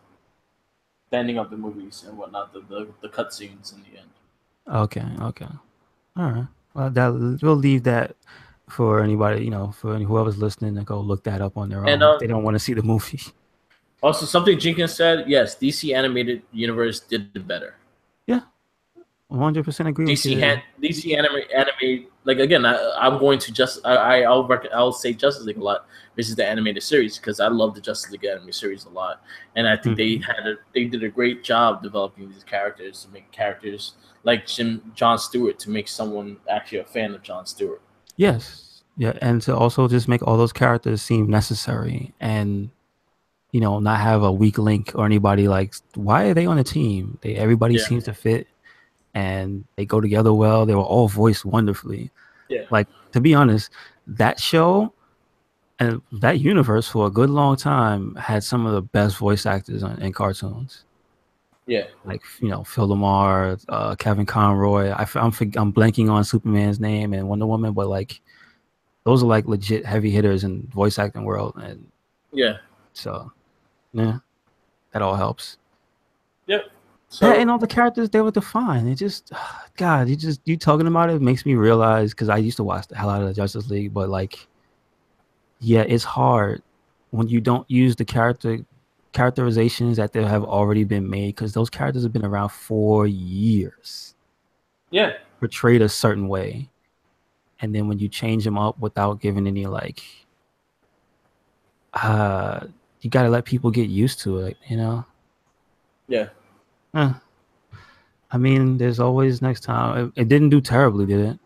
movies and whatnot, the cutscenes in the end. Okay. Okay. All right. Well, that we'll leave that for anybody, for whoever's listening to go look that up on their And own if they don't want to see the movie. also something Jenkins said, yes, DC animated universe did it better. Yeah, 100% agree with you DC there. had DC anime like again. I'm going to I'll say Justice League a lot. This is the animated series because I love the Justice League anime series a lot, and I think Mhm. they did a great job developing these characters to make characters like John Stewart to make someone actually a fan of John Stewart. Yes. Yeah, and to also just make all those characters seem necessary and not have a weak link or anybody like why are they on a team? Everybody Yeah, seems to fit and they go together well. They were all voiced wonderfully. yeah, Like to be honest, that show and that universe for a good long time had some of the best voice actors in cartoons. yeah, Like Phil Lamar, Kevin Conroy. I'm blanking on Superman's name and Wonder Woman, but like those are like legit heavy hitters in voice acting world, and yeah, so yeah, that all helps. yep. That and So all the characters they were defined. It just, God, you talking about it makes me realize because I used to watch the hell out of the Justice League, but like, yeah, it's hard when you don't use the characterizations that they have already been made because those characters have been around for years, yeah, portrayed a certain way, and then when you change them up without giving any like, uh, you got to let people get used to it. yeah. Eh, I mean, there's always next time. It didn't do terribly, did it?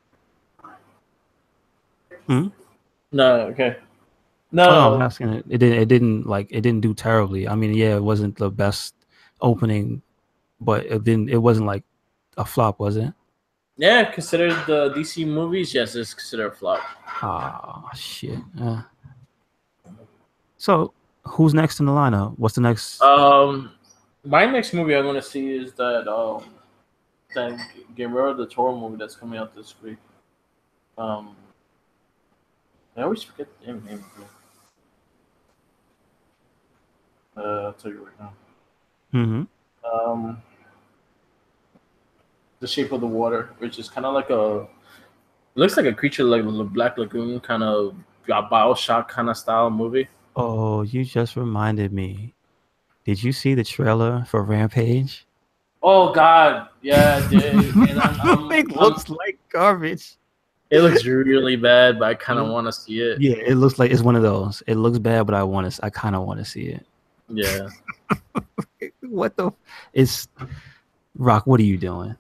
Hmm? No, okay. Oh no, I'm No, asking it. It didn't do terribly. I mean, yeah, it wasn't the best opening, but it wasn't like a flop, was it? yeah. Considered the DC movies, yes, it's considered a flop. Ah, shit. So who's next in the lineup? What's the next? Um, my next movie I'm gonna see is that Guillermo del Toro movie that's coming out this week. Um, I always forget the damn name of it. I'll tell you right now. Hmm. Um, The Shape of the Water, which is kind of like it looks like a creature like the Black Lagoon kind of Bioshock kind of style movie. Oh, you just reminded me. Did you see the trailer for Rampage? Oh God, yeah, I did, and It looks like garbage. it looks really bad, but I kind of want to see it. Yeah, it looks like it's one of those. It looks bad, but I kind of want to see it. Yeah. What the? It's Rock. What are you doing?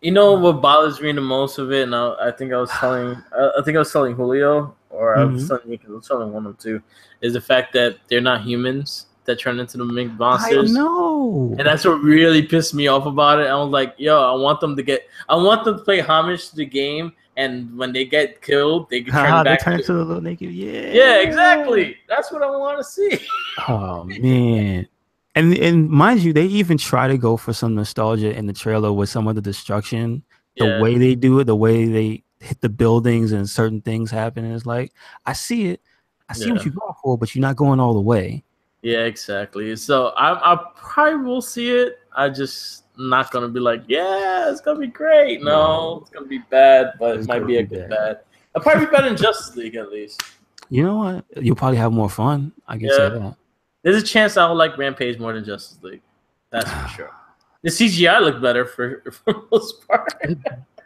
You know what bothers me the most of it, and I think I think I was telling Julio, or I was Hmm. telling Nick, I was telling one of them too, is the fact that they're not humans that turn into the big I monsters, and know. that's what really pissed me off about it. I was like, yo, I want them to pay homage to the game, and when they get killed, they can turn Haha, they back turn to. into the little naked. Yeah, Yeah. exactly. That's what I want to see. Oh man. And mind you, they even try to go for some nostalgia in the trailer with some of the destruction, the Yeah, way they do it, the way they hit the buildings and certain things happen. And it's like, I see it. I see what yeah. you're going for, but you're not going all the way. Yeah, exactly. So I probably will see it. I just not gonna be like, yeah, it's gonna be great. No, No, it's gonna be bad, but it it's might gonna be a be good bad. bad. It'll probably be better than Justice League at least. You know what? You'll probably have more fun. I can say Yeah, that. there's a chance I will like Rampage more than Justice League. That's for sure. The CGI looked better for the most part.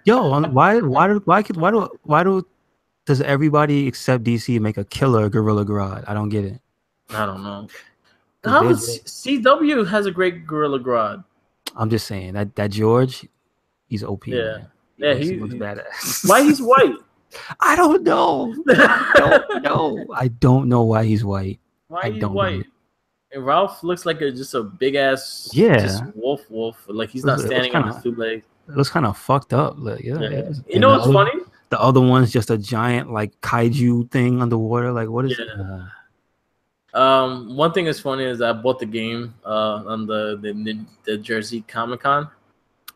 Yo, why do does everybody except DC make a killer Gorilla Grodd? I don't get it. I don't know. Because How is CW has a great Gorilla Grodd? I'm just saying that George, he's OP, Yeah, man. yeah. He looks Why badass. he's white? I don't know. I don't know. I don't know why he's white. Why I he's don't get white? it. And Ralph looks like just a big ass, just Yeah, wolf. Like he's not it looks standing kind on his of two legs. it looks kind of fucked up. Like yeah, it Yeah. is. You And know the what's other funny? the other one's just a giant like kaiju thing underwater. Like what is? Yeah. One thing that's funny is I bought the game on the Jersey Comic Con,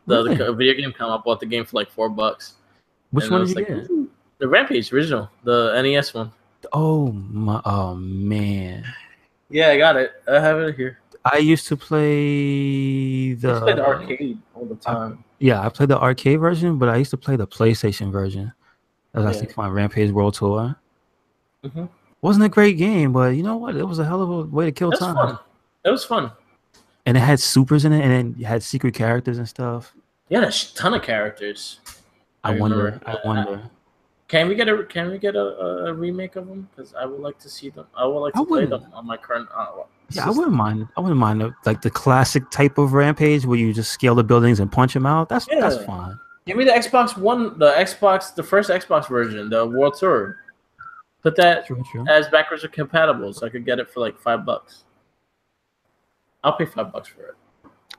Really? The video game come. I bought the game for like $4, Which and I one did was you like, get? ooh, the Rampage original, the NES one. Oh my, oh man. Yeah, I got it. I have it here. I used to play I used to play the the arcade all the I, time. yeah, I played the arcade version, but I used to play the PlayStation version. That was Yeah. actually fun. Rampage World Tour. Mm-hmm. Wasn't a great game, but you know what? It was a hell of a way to kill That was time. fun. That was fun. And it had supers in it, and then you had secret characters and stuff. Yeah, there's a ton of characters. I I remember. wonder. I wonder. Can we get a remake of them? Because I would like to see them. I would like I to play them wouldn't. on my current Yeah, I wouldn't system. mind. I wouldn't mind like the classic type of Rampage where you just scale the buildings and punch them out. That's Yeah, fine. give me the Xbox One, the first Xbox version, the World Tour. Put that True, true. as backwards compatible, so I could get it for like $5. I'll pay $5 for it.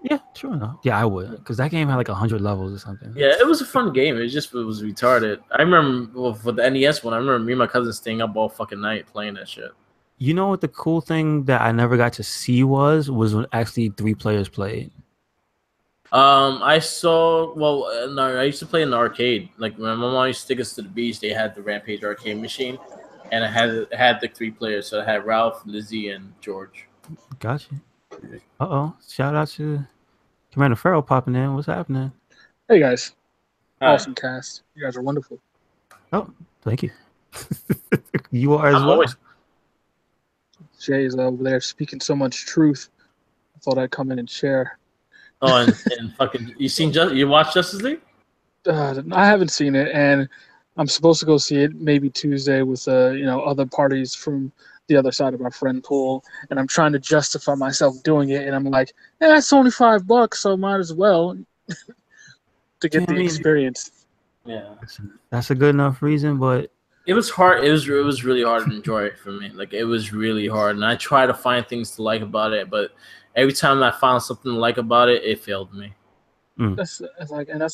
Yeah, sure enough. Yeah, I would, because that game had like 100 levels or something. Yeah, it was a fun game. It was retarded. I remember for the NES one. I remember me and my cousin staying up all fucking night playing that shit. You know what the cool thing that I never got to see was when actually 3 players played. I saw. Well, no, I used to play in the arcade. Like when my mom used to take us to the beach, they had the Rampage arcade machine, and it had the 3 players. So I had Ralph, Lizzie, and George. Gotcha. Shout out to Commander Farrell popping in. What's happening? Hey guys, All right. awesome cast. You guys are wonderful. Oh, thank you. You are as I'm well. always Jay is over there speaking so much truth. I thought I'd come in and share. Oh, and fucking you watched Justice League? I haven't seen it, and I'm supposed to go see it maybe Tuesday with other parties from the other side of our friend pool, and I'm trying to justify myself doing it, and I'm like, it's only $5, so might as well to get Yeah, I the mean, experience. Yeah. that's a good enough reason, but It was hard. It was really hard to enjoy it for me. Like it was really hard, and I try to find things to like about it, but every time I found something to like about it, it failed me. That's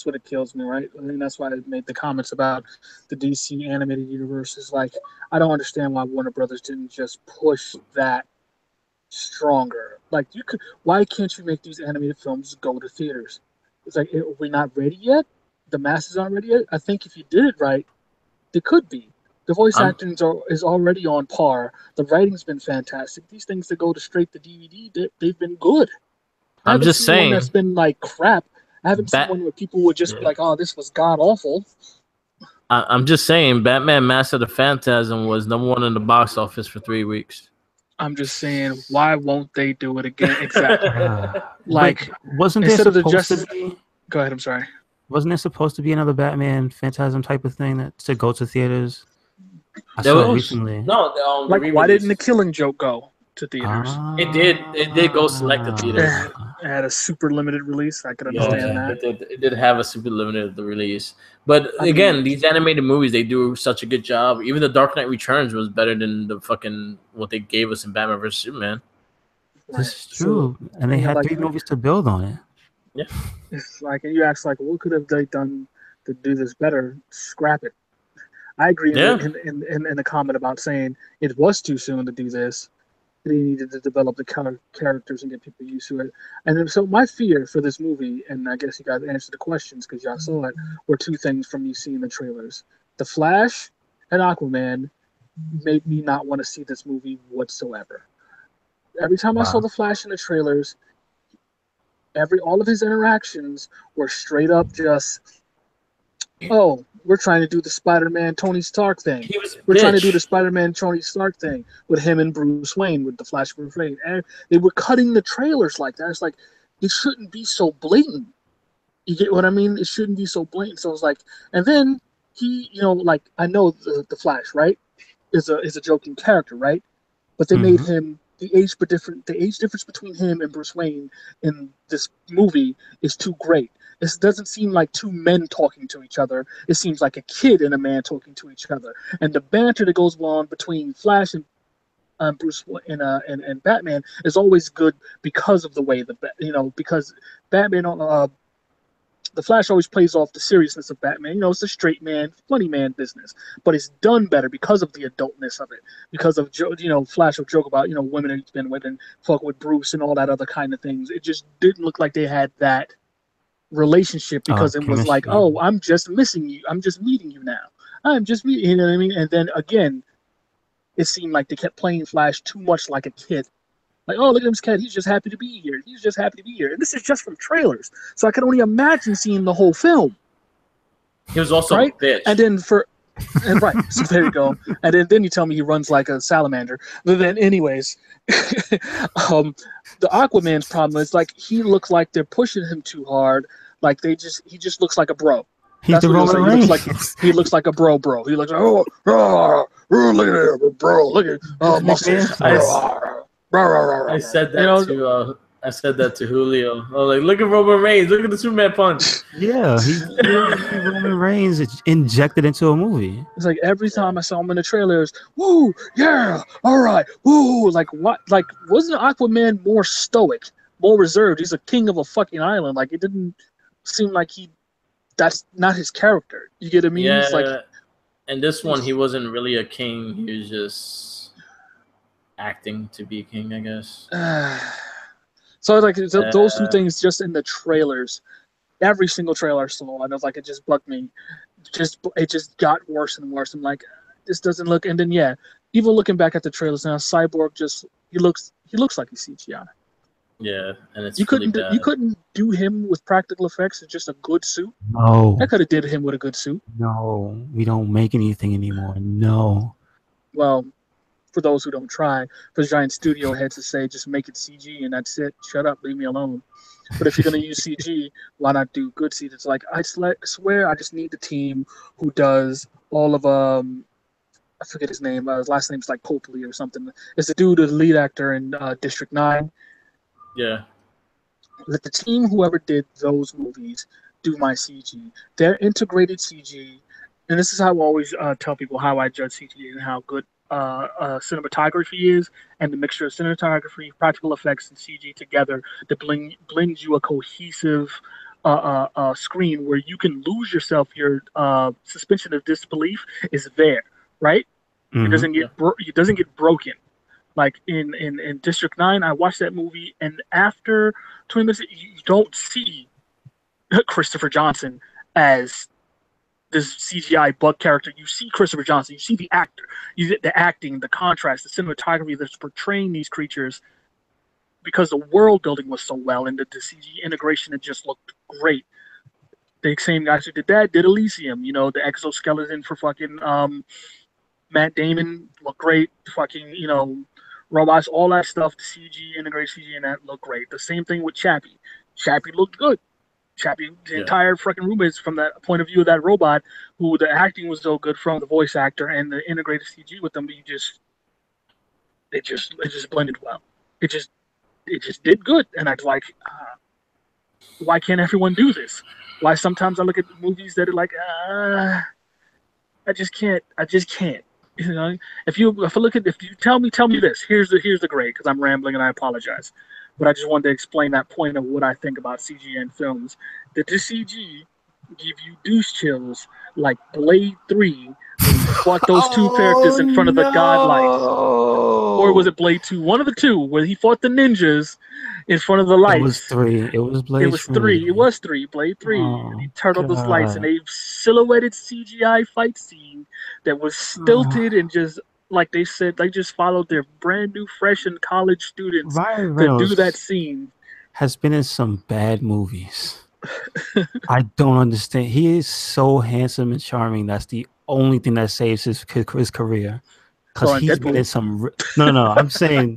what it kills me, right? I mean, that's why I made the comments about the DC animated universe. Is like, I don't understand why Warner Brothers didn't just push that stronger. Like, why can't you make these animated films go to theaters? It's like, are we not ready yet? The masses aren't ready yet. I think if you did it right, they could be. The voice I'm acting is already on par. The writing's been fantastic. These things that go to straight to DVD, they've been good. I I'm haven't just seen one saying. that's been like crap. I haven't seen one where people would just be like, "Oh, this was god awful." I'm just saying. Batman: Mask of the Phantasm was #1 in the box office for 3 weeks. I'm just saying, why won't they do it again? Exactly. Like, wasn't there instead of the supposed Justice? to be? Go ahead. I'm sorry. Wasn't there supposed to be another Batman Phantasm type of thing that to go to theaters? I There saw it was recently. no. The Like, why didn't the re-release. Killing Joke go to theaters? It did. It did go select the theaters. It had a super limited release. I could understand Okay. that. It did have a super limited release. But I again, mean, these animated movies, they do such a good job. Even the Dark Knight Returns was better than the fucking what they gave us in Batman vs Superman. right. This is true, and they yeah, had like, 3 movies to build on it. Yeah. it's like, and you ask, like, what could have they done to do this better? Scrap it. I agree Yeah. in the comment about saying it was too soon to do this. They needed to develop the characters and get people used to it. And then, so my fear for this movie, and I guess you guys answered the questions because y'all saw it, were 2 things from me seeing the trailers. The Flash and Aquaman made me not want to see this movie whatsoever. Every time I saw Wow. the Flash in the trailers, all of his interactions were straight up just, oh, we're trying to do the Spider-Man Tony Stark thing. He was a We're trying to do the bitch. Spider-Man Tony Stark thing with him and Bruce Wayne, with the Flash Bruce Wayne. And they were cutting the trailers like that. It's like, it shouldn't be so blatant. You get what I mean? It shouldn't be so blatant. So it's like, and then he, like, I know the Flash, right? Is a joking character, right? But they made him the age difference between him and Bruce Wayne in this movie is too great. It doesn't seem like 2 men talking to each other. It seems like a kid and a man talking to each other. And the banter that goes on between Flash and Bruce and Batman is always good because of the way because Batman the Flash always plays off the seriousness of Batman. It's a straight man, funny man business, but it's done better because of the adultness of it. Because of Flash will joke about women he's been with and fuck with Bruce and all that other kind of things. It just didn't look like they had that relationship because it was like, oh, I'm just missing you. I'm just meeting you now. I'm just meeting. You know what I mean? And then again, it seemed like they kept playing Flash too much like a kid. Like, oh, look at this kid. He's just happy to be here. He's just happy to be here. And this is just from trailers. So I can only imagine seeing the whole film. He was also a bitch. And then right. So there you go. And then you tell me he runs like a salamander. But then anyways, the Aquaman's problem is like he looks like they're pushing him too hard. Like he just looks like a bro. He's the Roman Reigns. He looks like a bro. He looks like, oh, look at him, bro. Look at muscles. I said that I said that to Julio. I was like, look at Roman Reigns. Look at the Superman punch. Yeah, he's Roman Reigns injected into a movie. It's like every time I saw him in the trailers, woo, yeah, all right, woo. Like what? Like wasn't Aquaman more stoic, more reserved? He's a king of a fucking island. Like it didn't seem like that's not his character. You get what I mean? Yeah. It's like, and this one, he wasn't really a king. He was just acting to be king, I guess. So like those two things just in the trailers, every single trailer I saw, and I was like, it just bugged me. It just got worse and worse. I'm like, this doesn't look. And then even looking back at the trailers now, Cyborg he looks like he's CGI. Yeah, and it's you couldn't do him with practical effects. It's just a good suit. No, I could have did him with a good suit. No, we don't make anything anymore. No. Well, for those who don't try, for giant studio heads to say, just make it CG and that's it. Shut up, leave me alone. But if you're going to use CG, why not do good CG? It's like, I swear I just need the team who does all of, I forget his name. His last name's like Copley or something. It's the dude, the lead actor in District 9. Yeah. Let the team, whoever did those movies, do my CG. They're integrated CG. And this is how I always tell people how I judge CG and how good cinematography is, and the mixture of cinematography, practical effects, and CG together to blend you a cohesive screen where you can lose yourself. Your suspension of disbelief is there, right? Mm-hmm. It doesn't get broken. Like in District 9, I watched that movie, and after 20 minutes, you don't see Christopher Johnson as this CGI bug character. You see Christopher Johnson. You see the actor. You get the acting, the contrast, the cinematography that's portraying these creatures, because the world building was so well, and the CG integration, it just looked great. The same guys who did that did Elysium. You know, the exoskeleton for fucking Matt Damon looked great. Fucking, robots, all that stuff, the CG, integrated CG, and that looked great. The same thing with Chappie. Chappie looked good. Chappie, the entire freaking room is from that point of view of that robot, who the acting was so good from the voice actor and the integrated CG with them. It just blended well. It just did good, and I was like, why can't everyone do this? Why sometimes I look at movies that are like, I just can't. You know, if you tell me this, here's the grade, because I'm rambling and I apologize. But I just wanted to explain that point of what I think about CG in films. Did the CG give you douche chills like Blade 3 when you fought those two characters in front of the godlight? Or was it Blade 2? One of the two, where he fought the ninjas in front of the lights. It was 3. It was Blade 3. It was 3. It was 3. Blade 3. And he turned on those lights, and a silhouetted CGI fight scene that was stilted and just, like they said, they just followed their brand new, fresh, and college students to do that scene. Has been in some bad movies. I don't understand. He is so handsome and charming. That's the only thing that saves his career. Because he's been in some. No. I'm saying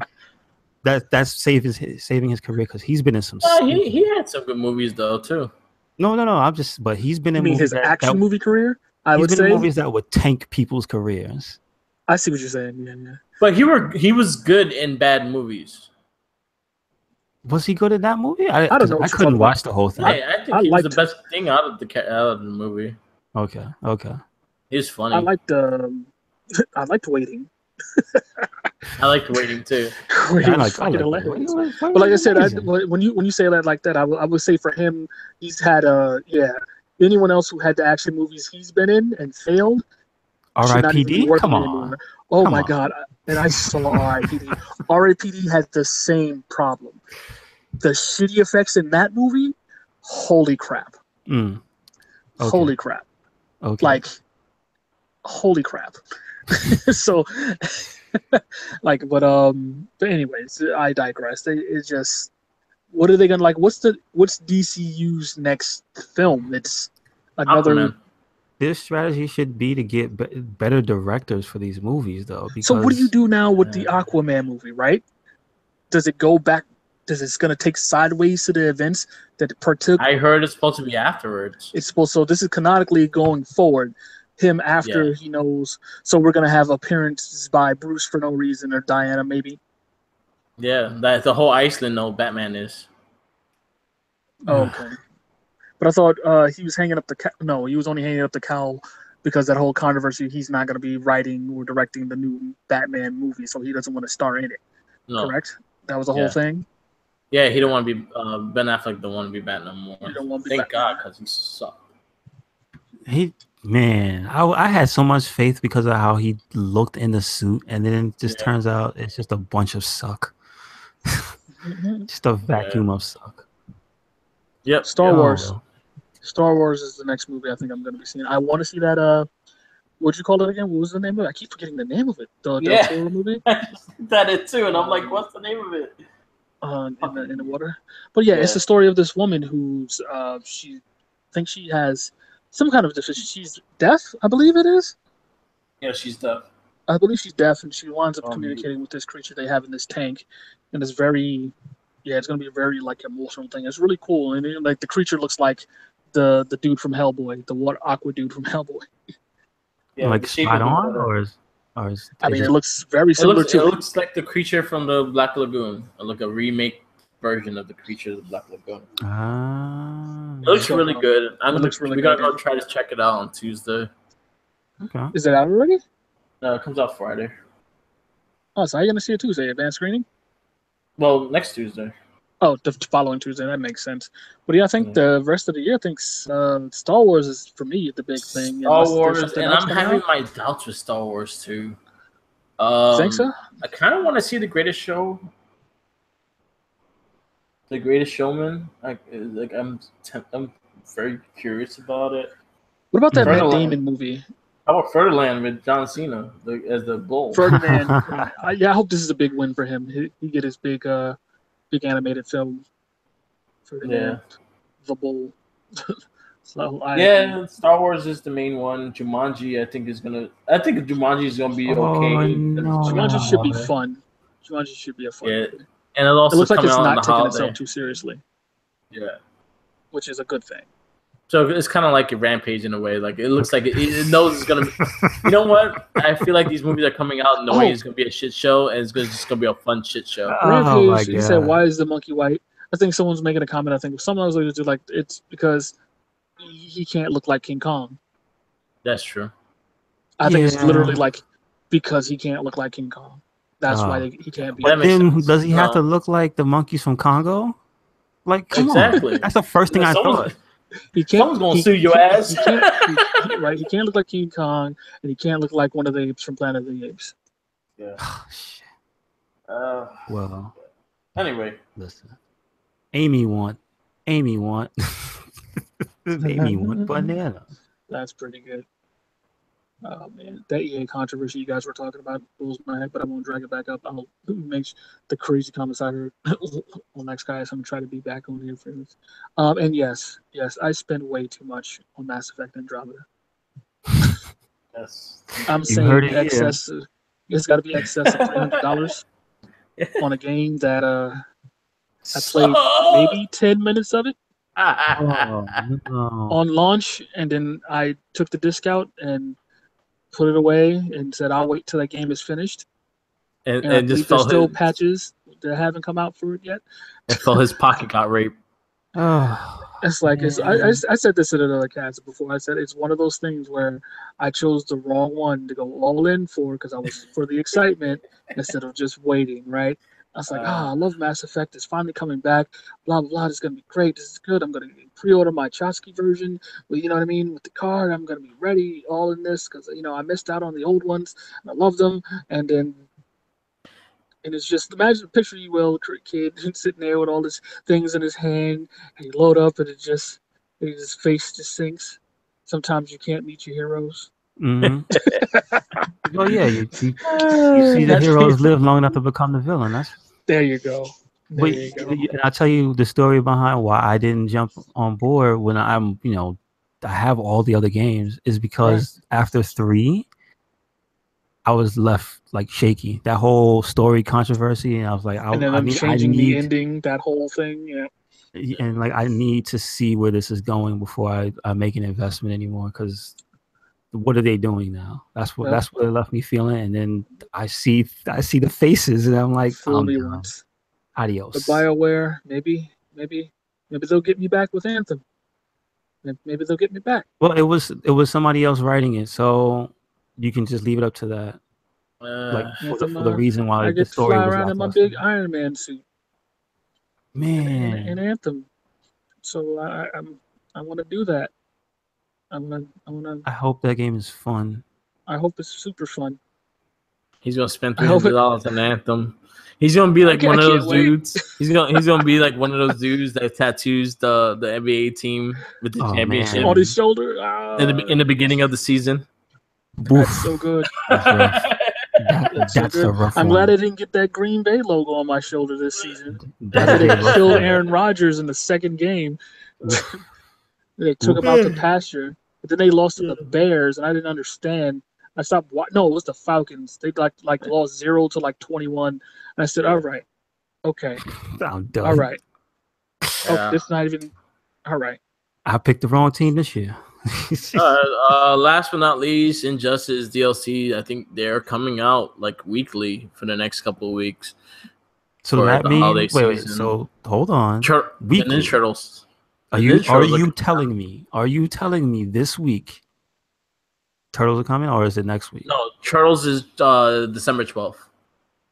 that's saving his career, because he's been in some. He had some good movies though too. No. But he's been in. You mean his action movie career? I would say in movies that would tank people's careers. I see what you're saying. Yeah. But he was good in bad movies. Was he good in that movie? I don't know. I couldn't watch the whole thing. I think he was the best thing out of the movie. Okay. He's funny. I liked Waiting. I liked Waiting too. But like I said, when you say that like that, I would say for him, he's had anyone else who had the action movies he's been in and failed. R.I.P.D. Come on. Oh my God. And I saw R.I.P.D. R.I.P.D. had the same problem. The shitty effects in that movie, holy crap. Okay. Holy crap. Okay. Like, holy crap. So, but anyways, I digress. It's just, what are they gonna like? What's DCU's next film? It's another. Aquaman. Their strategy should be to get better directors for these movies, though. So what do you Because do now with the Aquaman movie, right? Does it go back? Does it's gonna take sideways to the events that it partook? I heard it's supposed to be afterwards. It's supposed. So this is canonically going forward. Him after he knows. So we're gonna have appearances by Bruce for no reason, or Diana maybe. Yeah, that the whole Iceland know Batman is. Oh, okay. But I thought he was hanging up the no, he was only hanging up the cowl because that whole controversy. He's not going to be writing or directing the new Batman movie, so he doesn't want to star in it. No. Correct? That was the whole thing. Yeah, he don't want to be Ben Affleck. Don't want to be Batman no more. He don't want to be Thank Batman. God, because he sucked. I had so much faith because of how he looked in the suit, and then it just turns out it's just a bunch of suck. Just a vacuum of suck. Yep. Star Wars. Star Wars is the next movie I think I'm going to be seeing. I want to see that. What'd you call it again? What was the name of it? I keep forgetting the name of it. The Del Toro movie. I just looked at it too, and I'm like, what's the name of it? In the water. But yeah, it's the story of this woman who's she thinks she has some kind of deficiency. She's deaf, I believe it is. Yeah, she's deaf. I believe she's deaf, and she winds up communicating with this creature they have in this tank, and it's very, it's gonna be a very like emotional thing. It's really cool, and like the creature looks like the dude from Hellboy, the water aqua dude from Hellboy. Yeah, like spot on, or is I mean, it looks very similar to. It looks like the creature from the Black Lagoon, like a remake version of the creature of the Black Lagoon. It looks really good. We're gonna go try to check it out on Tuesday. Okay. Is it out already? No, it comes out Friday. Oh, so how are you gonna see it Tuesday? Advanced screening? Well, next Tuesday. Oh, the following Tuesday. That makes sense. But yeah, I think the rest of the year thinks Star Wars is for me the big thing. Star Wars, and I'm having my doubts with Star Wars too. Think so? I kind of want to see The Greatest Show. The Greatest Showman. I'm very curious about it. What about that Matt Damon movie? How about Ferdinand with John Cena as the bull? Ferdinand. I hope this is a big win for him. He get his big animated film. Ferdinand, the bull. Star Wars is the main one. Jumanji, I think Jumanji is gonna be okay. Jumanji should be fun. Jumanji should be a fun movie. And it looks like it's not taking itself too seriously. Yeah, which is a good thing. So it's kind of like a Rampage in a way. Like it looks like it knows it's gonna be. You know what? I feel like these movies are coming out knowing it's gonna be a shit show, and it's just gonna be a fun shit show. Rampage. He said, "Why is the monkey white?" I think someone's making a comment. I think someone was going to do like it's because he can't look like King Kong. That's true. I think it's literally like because he can't look like King Kong. That's why he can't be. But then does he have to look like the monkeys from Congo? Like, come on. That's the first thing I thought. Someone's gonna sue your ass. He can't, he can't look like King Kong, and he can't look like one of the apes from Planet of the Apes. Yeah. Oh, shit. Well. Anyway, listen. Amy want banana. That's pretty good. Oh man, that EA controversy you guys were talking about blows my head, but I won't drag it back up. I'll make the crazy comments I heard on next guys. I'm gonna try to be back on here for this. And yes, I spent way too much on Mass Effect Andromeda. Yes, I'm saying excess. It's got to be excess of $300 on a game that I played maybe 10 minutes of it on launch, and then I took the disc out and put it away and said I'll wait till that game is finished. And just there's still patches that haven't come out for it yet. And so his pocket got raped. It's like I said this in another cast before. I said it's one of those things where I chose the wrong one to go all in for because I was for the excitement instead of just waiting. Right? I was like, I love Mass Effect. It's finally coming back. Blah blah blah. It's gonna be great. This is good. I'm gonna pre-order my Chosky version. Well, you know what I mean with the card. I'm gonna be ready all in this because I missed out on the old ones and I love them. And then And it's just imagine picture you will kid sitting there with all these things in his hand, and you load up, and his face just sinks. Sometimes you can't meet your heroes. Mm-hmm. Well, yeah, you see the heroes live long enough to become the villain. There you go. There But you go. and I'll tell you the story behind why I didn't jump on board when I have all the other games is because after 3, I was left like shaky. That whole story controversy, and I was like, And then I'm changing the ending, that whole thing, yeah. And like I need to see where this is going before I make an investment anymore. Because what are they doing now? That's what it left me feeling. And then I see the faces, and I'm like, fool me once. Adios. But BioWare, maybe they'll get me back with Anthem. Maybe they'll get me back. Well, it was somebody else writing it, so you can just leave it up to that. For the reason why I the get to story fly was around in my big Iron Man suit. Man, in Anthem. So I want to do that. I hope that game is fun. I hope it's super fun. He's gonna spend $300 on Anthem. He's gonna be like one of those dudes. He's gonna be like one of those dudes that tattoos the NBA team with the championship on his shoulder in the beginning of the season. That's so good. That's a rough I'm one. glad I didn't get that Green Bay logo on my shoulder this season. They killed Aaron Rodgers in the second game. They took him out to pasture, but then they lost to the Bears, and I didn't understand. I stopped. No, it was the Falcons. They like lost 0 to 21. And I said, "All right, okay, I'm done. All right. Oh, it's not even. All right. I picked the wrong team this year." Last but not least, Injustice DLC. I think they're coming out like weekly for the next couple of weeks. So that means wait. So hold on. Weekly. Ninja Turtles. Are you telling me this week Turtles are coming, or is it next week? No, Turtles is December 12th.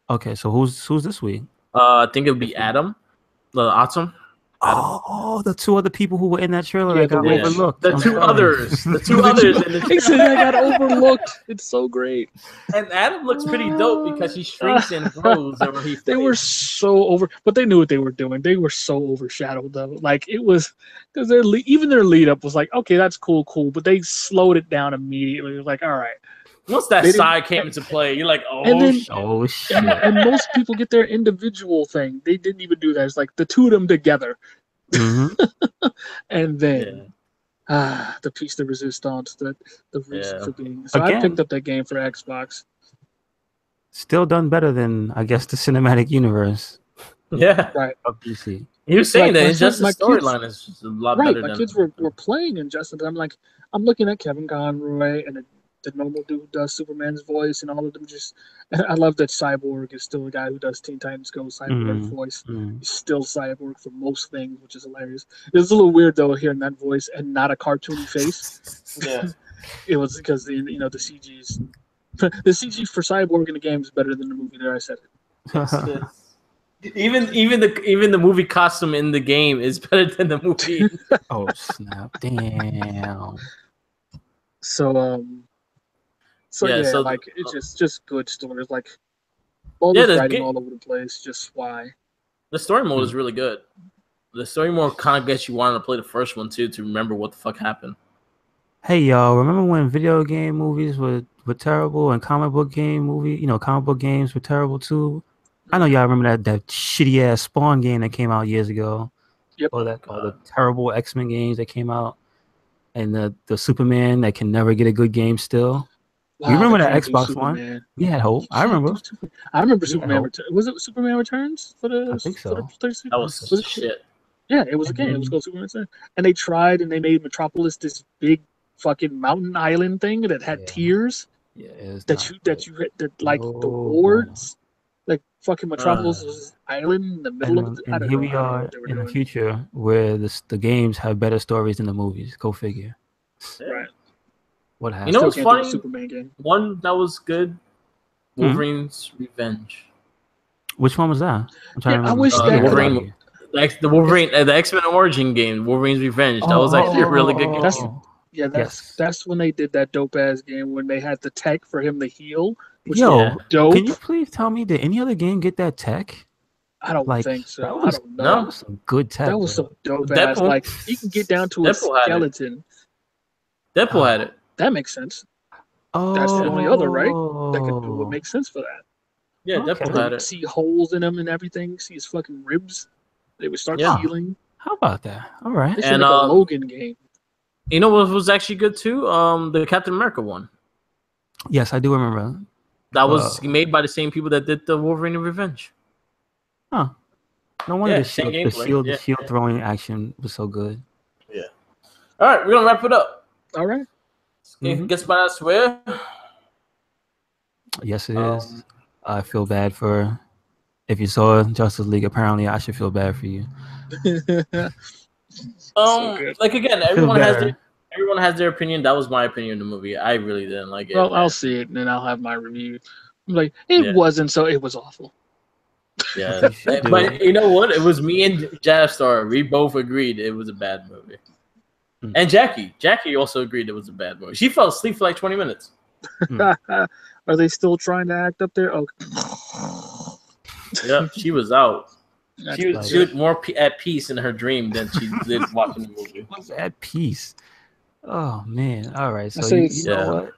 Okay, so who's this week? I think it would be Adam, Atom. Oh, the 2 other people who were in that trailer that got overlooked. The two others in the trailer. He said I got overlooked. It's so great. And Adam looks pretty dope because he shrinks and grows. They were so over, but they knew what they were doing. They were so overshadowed though. Like it was because even their lead up was like, okay, that's cool, but they slowed it down immediately. It was like, all right. Once that side came into play, you're like, shit. And most people get their individual thing. They didn't even do that. It's like the 2 of them together. Mm-hmm. And then the piece de resistance, the reason for being. So again, I picked up that game for Xbox. Still done better than, I guess, the cinematic universe. Yeah. Right. Of PC. He was saying that Injustice storyline is just a lot better than... My kids were playing Injustice. I'm looking at Kevin Conroy and the normal dude who does Superman's voice, and all of them just. I love that Cyborg is still a guy who does Teen Titans Go Cyborg voice. He's still Cyborg for most things, which is hilarious. It's a little weird though hearing that voice and not a cartoony face. Yeah, it was because the CG's the CG for Cyborg in the game is better than the movie. There, I said it. Even the movie costume in the game is better than the movie. Oh snap! Damn. So it's just good stories. Like all this writing all over the place. Just why the story mode is really good. The story mode kind of gets you wanting to play the first one too to remember what the fuck happened. Hey y'all, remember when video game movies were terrible and comic book games were terrible too? I know y'all remember that shitty ass Spawn game that came out years ago. Yep. Or the terrible X-Men games that came out, and the Superman that can never get a good game still. Wow, you remember that Xbox One? We had hope. I remember. Superman. Was it Superman Returns for the? I think so. That was shit. Yeah, it was a game. It was called Superman Returns, and they tried and they made Metropolis this big fucking mountain island thing that had tiers. Yeah, the wards. Like fucking Metropolis was an island in the middle of it. And here we are in the future where the games have better stories than the movies. Go figure. Right. What happened? You know what's funny? Superman game. One that was good. Wolverine's Revenge. Which one was that? I'm trying to remember. I wish that Wolverine. The Wolverine, the X-Men Origin game, Wolverine's Revenge. That was actually a really good game. That's when they did that dope ass game when they had the tech for him to heal. which Yo, was dope. can you please tell me, did any other game get that tech? I don't Like, think so. that I was don't that know. was some good tech. That was bro. some dope ass. Deadpool. Like he can get down to a Deadpool had it. skeleton. Deadpool had it. That makes sense. Oh, That's the only other, right? That would make sense for that. Yeah, Okay. Deadpool So had you it. see holes in him and everything. See his fucking ribs. They would start Yeah. healing. How about that? All right. They should And, make a Logan game. You know what was actually good too? The Captain America one. Yes, I do remember. That was made by the same people that did the Wolverine and Revenge. Huh. No wonder Yeah, the same shield gameplay, shield throwing action was so good. Yeah. All right, we're gonna wrap it up. All right. Guess what I swear? Yes, it is. I feel bad for. If you saw Justice League, apparently I should feel bad for you. So good. Like again, I feel everyone has their opinion. That was my opinion of the movie. I really didn't like it. Well, I'll see it and then I'll have my review. I'm like, it wasn't, so it was awful. Yeah, but you know what? It was me and Javstar. We both agreed it was a bad movie. And Jackie also agreed it was a bad movie. She fell asleep for like 20 minutes. Are they still trying to act up there? Oh, yeah, she was out. She was more at peace in her dream than she did watching the movie. Was at peace. Oh man! All right, so you know what?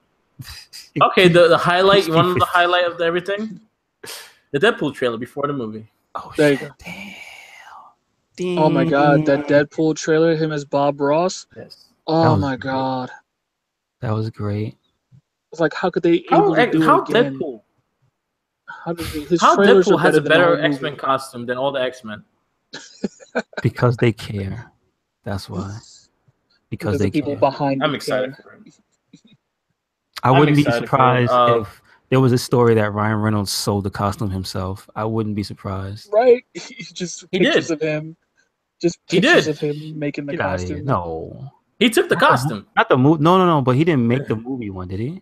Okay, the highlight. You want the highlight of everything? The Deadpool trailer before the movie. Oh, there you go. Damn. Oh my god, that Deadpool trailer, him as Bob Ross. Yes. Oh my god. That was great. It's like, how could they able to do it again? Deadpool? How Deadpool has a better X-Men costume than all the X-Men? Because they care. That's why. Because they people care. Behind. I'm excited for him. I wouldn't be surprised if there was a story that Ryan Reynolds sold the costume himself. I wouldn't be surprised. Right? Just pictures of him. Just pictures of him making the Get costume. No. He took the costume. Not the movie. No. But he didn't make the movie one, did he?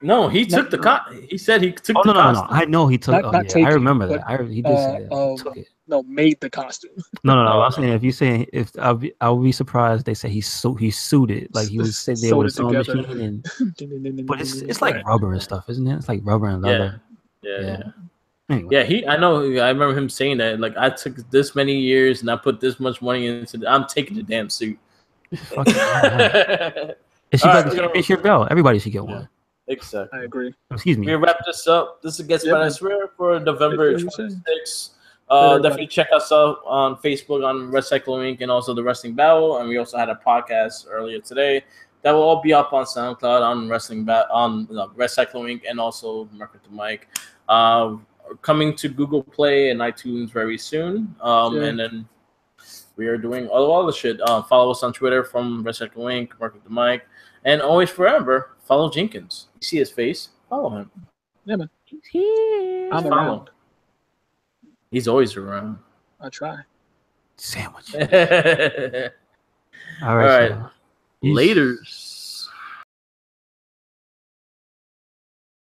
No, he took the costume. He said he took the costume. No. I know he took. Taking, I remember that. He did say that. He took it. No, made the costume. No. I'm saying if you say I'll be surprised they say he suited, like he was sitting there with a sewing machine but it's like rubber and stuff, isn't it? It's like rubber and leather. Yeah. Anyway. Yeah, I know. I remember him saying that. Like, I took this many years and I put this much money into. I'm taking the damn suit. It should be the championship belt. Everybody should get one. Exactly. I agree. Excuse me. We wrap this up. This is Guess What I Swear for November 26th. Definitely check us out on Facebook on RedCycloneInc and also the Wrestling Battle. And we also had a podcast earlier today that will all be up on SoundCloud on RedCycloneInc and also Mark with the Mic. Coming to Google Play and iTunes very soon. And then we are doing all the shit. Follow us on Twitter from RedCycloneInc, Mark with the Mic, and always forever follow Jenkins. You see his face, follow him. Yeah, man. He's here. I'm around. He's always around. I try. Sandwich. All right. Laters.